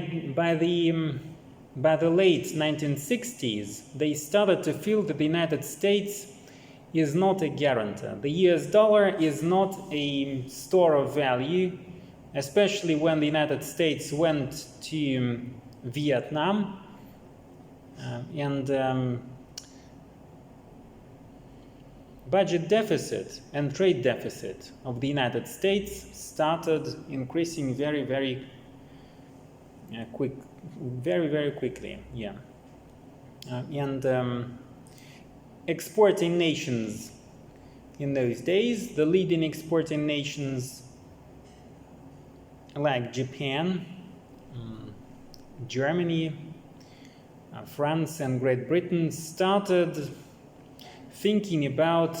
the late 1960s, they started to feel that the United States is not a guarantor. The US dollar is not a store of value, especially when the United States went to Vietnam and budget deficit and trade deficit of the United States started increasing very, very quickly. Yeah, and exporting nations in those days, the leading exporting nations like Japan, Germany, France, and Great Britain started thinking about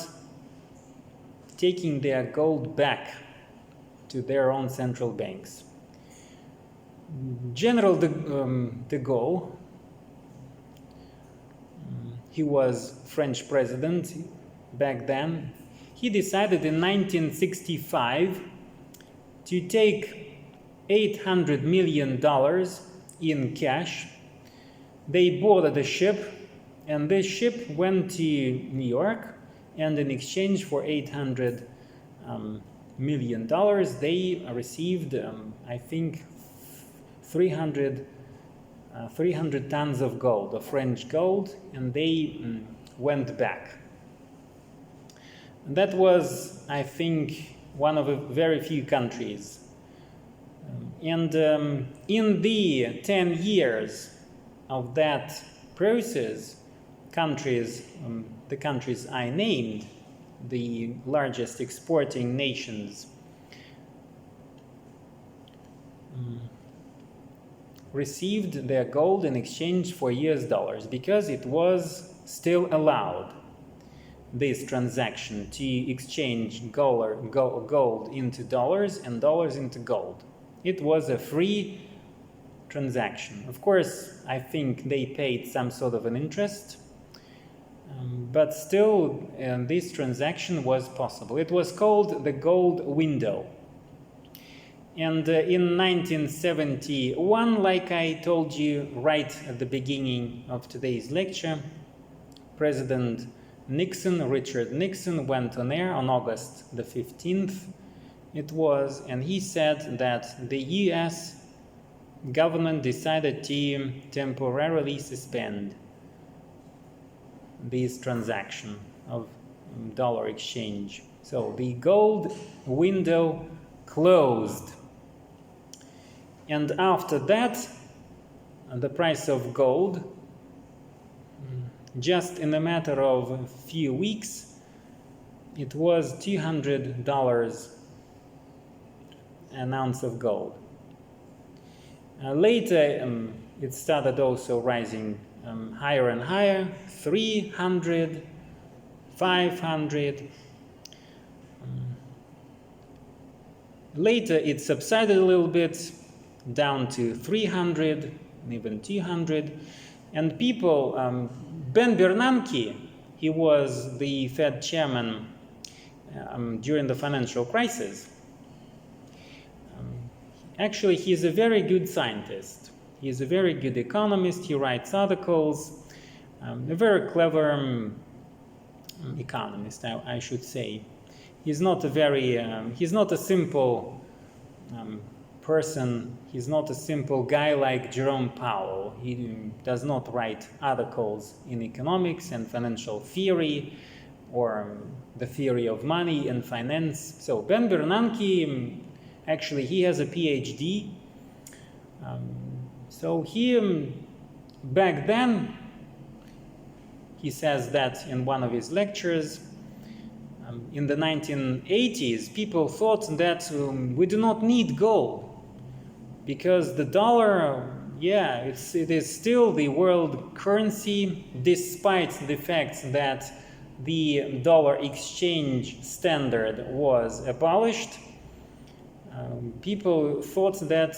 taking their gold back to their own central banks. General de Gaulle, he was French president back then, he decided in 1965 to take $800 million in cash. They boarded a ship, and this ship went to New York, and in exchange for $800 million, they received, I think, 300 tons of gold, of French gold, and they went back. And that was, I think, one of the very few countries. And in the 10 years of that process, the countries I named, the largest exporting nations, received their gold in exchange for US dollars because it was still allowed, this transaction, to exchange gold into dollars and dollars into gold. It was a free transaction. Of course, I think they paid some sort of an interest, but still this transaction was possible. It was called the gold window. And in 1971, like I told you right at the beginning of today's lecture, President Nixon, Richard Nixon, went on air on August the 15th, it was, and he said that the US government decided to temporarily suspend this transaction of dollar exchange. So the gold window closed. And after that, the price of gold, just in a matter of a few weeks, it was $200 an ounce of gold. Later, it started also rising higher and higher, 300, 500. Later, it subsided a little bit, down to 300, even 200. And people, Ben Bernanke, he was the Fed chairman during the financial crisis. Actually, he's a very good scientist. He's a very good economist. He writes articles. A very clever economist, I should say. He's not a simple person. He's not a simple guy like Jerome Powell. He does not write articles in economics and financial theory or the theory of money and finance. So Ben Bernanke, actually, he has a PhD. So he, back then, he says that in one of his lectures, in the 1980s, people thought that we do not need gold because the dollar, it is still the world currency, despite the fact that the dollar exchange standard was abolished. People thought that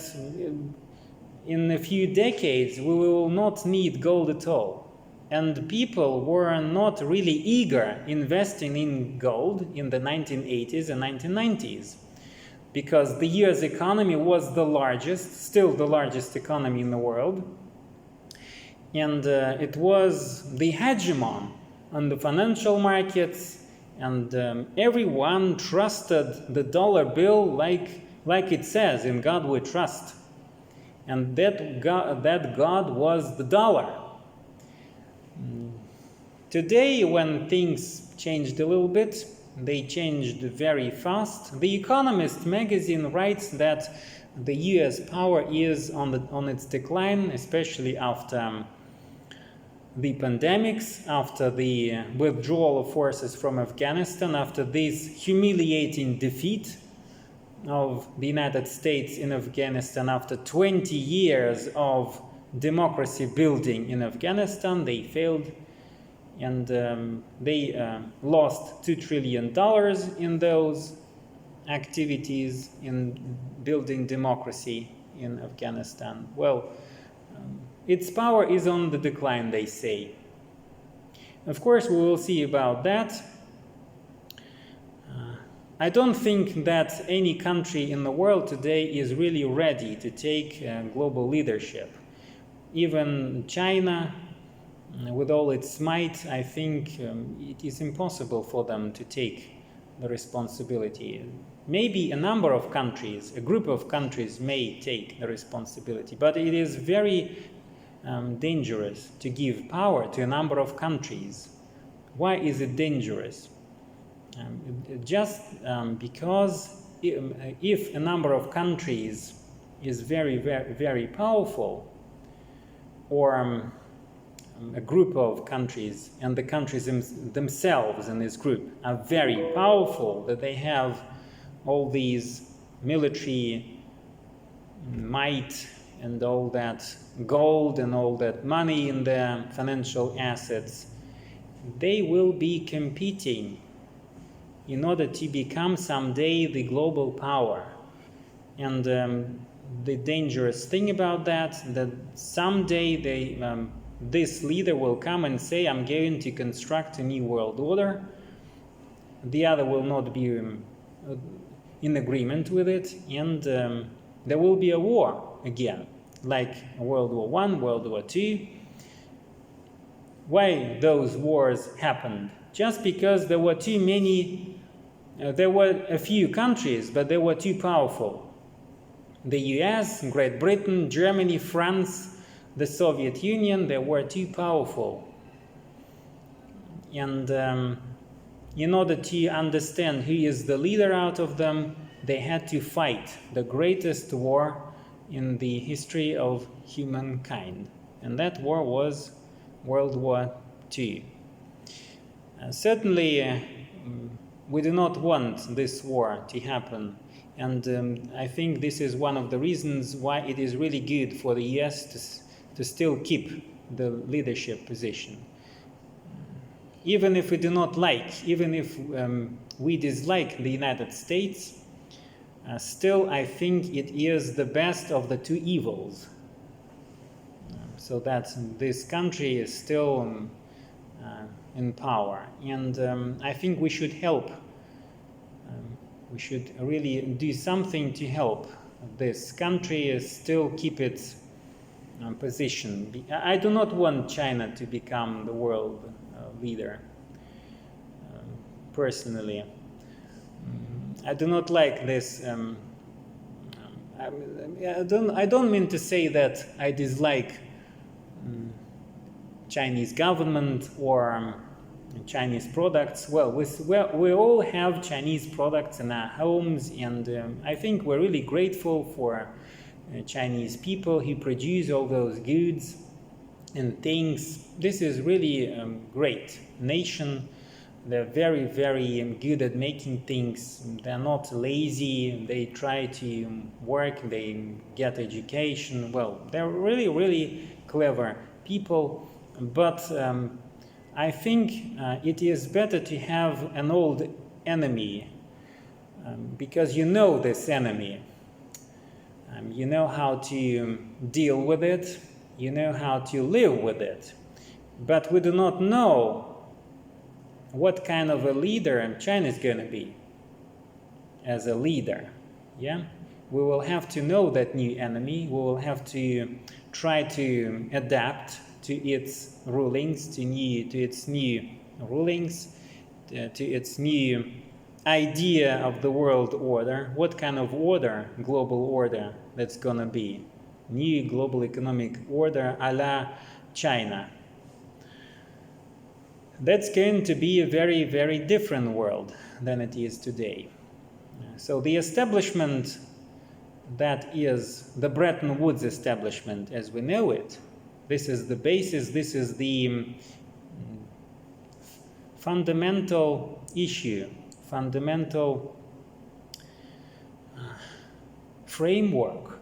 in a few decades we will not need gold at all. And people were not really eager investing in gold in the 1980s and 1990s because the US economy was the largest, still the largest economy in the world. And it was the hegemon on the financial markets, and everyone trusted the dollar bill like it says, in God we trust. And that God was the dollar. Today, when things changed a little bit, they changed very fast. The Economist magazine writes that the US power is on its decline, especially after the pandemics, after the withdrawal of forces from Afghanistan, after this humiliating defeat of the United States in Afghanistan, after 20 years of democracy building in Afghanistan, they failed, and they lost $2 trillion in those activities in building democracy in Afghanistan. Well, its power is on the decline, they say. Of course, we will see about that. I don't think that any country in the world today is really ready to take global leadership. Even China, with all its might, I think it is impossible for them to take the responsibility. Maybe a number of countries, a group of countries may take the responsibility, but it is very dangerous to give power to a number of countries. Why is it dangerous? Just because if a number of countries is very, very, very powerful, or a group of countries, and the countries themselves in this group are very powerful, that they have all these military might and all that gold and all that money in their financial assets, they will be competing in order to become someday the global power. And the dangerous thing about that someday this leader will come and say, I'm going to construct a new world order. The other will not be in agreement with it, and there will be a war again, like World War I, World War II. Why those wars happened? Just because there were too many, there were a few countries, but they were too powerful. The US, Great Britain, Germany, France, the Soviet Union, they were too powerful. And in order to understand who is the leader out of them, they had to fight the greatest war in the history of humankind. And that war was World War II. Certainly, we do not want this war to happen. And I think this is one of the reasons why it is really good for the US to still keep the leadership position. Even if we do not like, even if we dislike the United States, still I think it is the best of the two evils. So that this country is still in power. And I think we should help. We should really do something to help this country still keep its position. I do not want China to become the world leader, personally. I do not like this. I don't mean to say that I dislike Chinese government or Chinese products. Well, we all have Chinese products in our homes, and I think we're really grateful for Chinese people who produce all those goods and things. This is really a great nation. They're very, very good at making things. They're not lazy. They try to work. They get education. Well, they're really, really clever people. But I think it is better to have an old enemy because you know this enemy. You know how to deal with it. You know how to live with it. But we do not know what kind of a leader China is going to be as a leader. Yeah? We will have to know that new enemy. We will have to try to adapt to its rulings, to its new rulings, to its new idea of the world order. What kind of order, global order, that's going to be? New global economic order a la China. That's going to be a very, very different world than it is today. So the establishment that is the Bretton Woods establishment as we know it, this is the basis, this is the fundamental issue, fundamental framework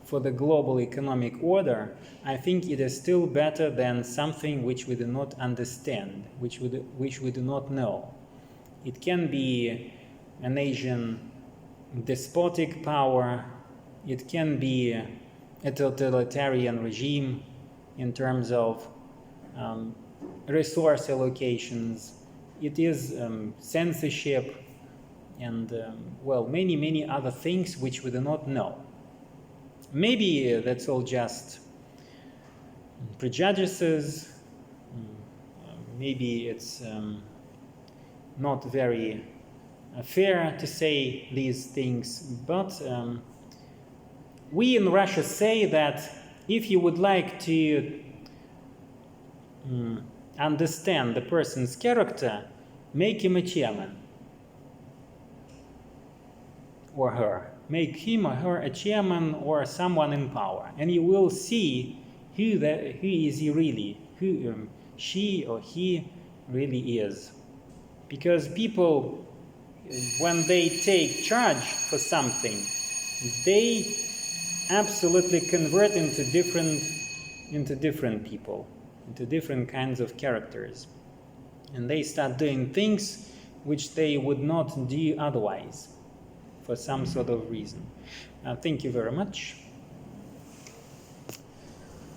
for the global economic order. I think it is still better than something which we do not understand, which we do not know. It can be an Asian despotic power, it can be a totalitarian regime in terms of resource allocations, it is censorship, and well, many, many other things which we do not know. Maybe that's all just prejudices, maybe it's not very fair to say these things, but we in Russia say that if you would like to understand the person's character, make him a chairman or her. Make him or her a chairman or someone in power, and you will see who is he really, who she or he really is. Because people, when they take charge for something, they absolutely convert into different people, into different kinds of characters. And they start doing things which they would not do otherwise, for some sort of reason. Thank you very much.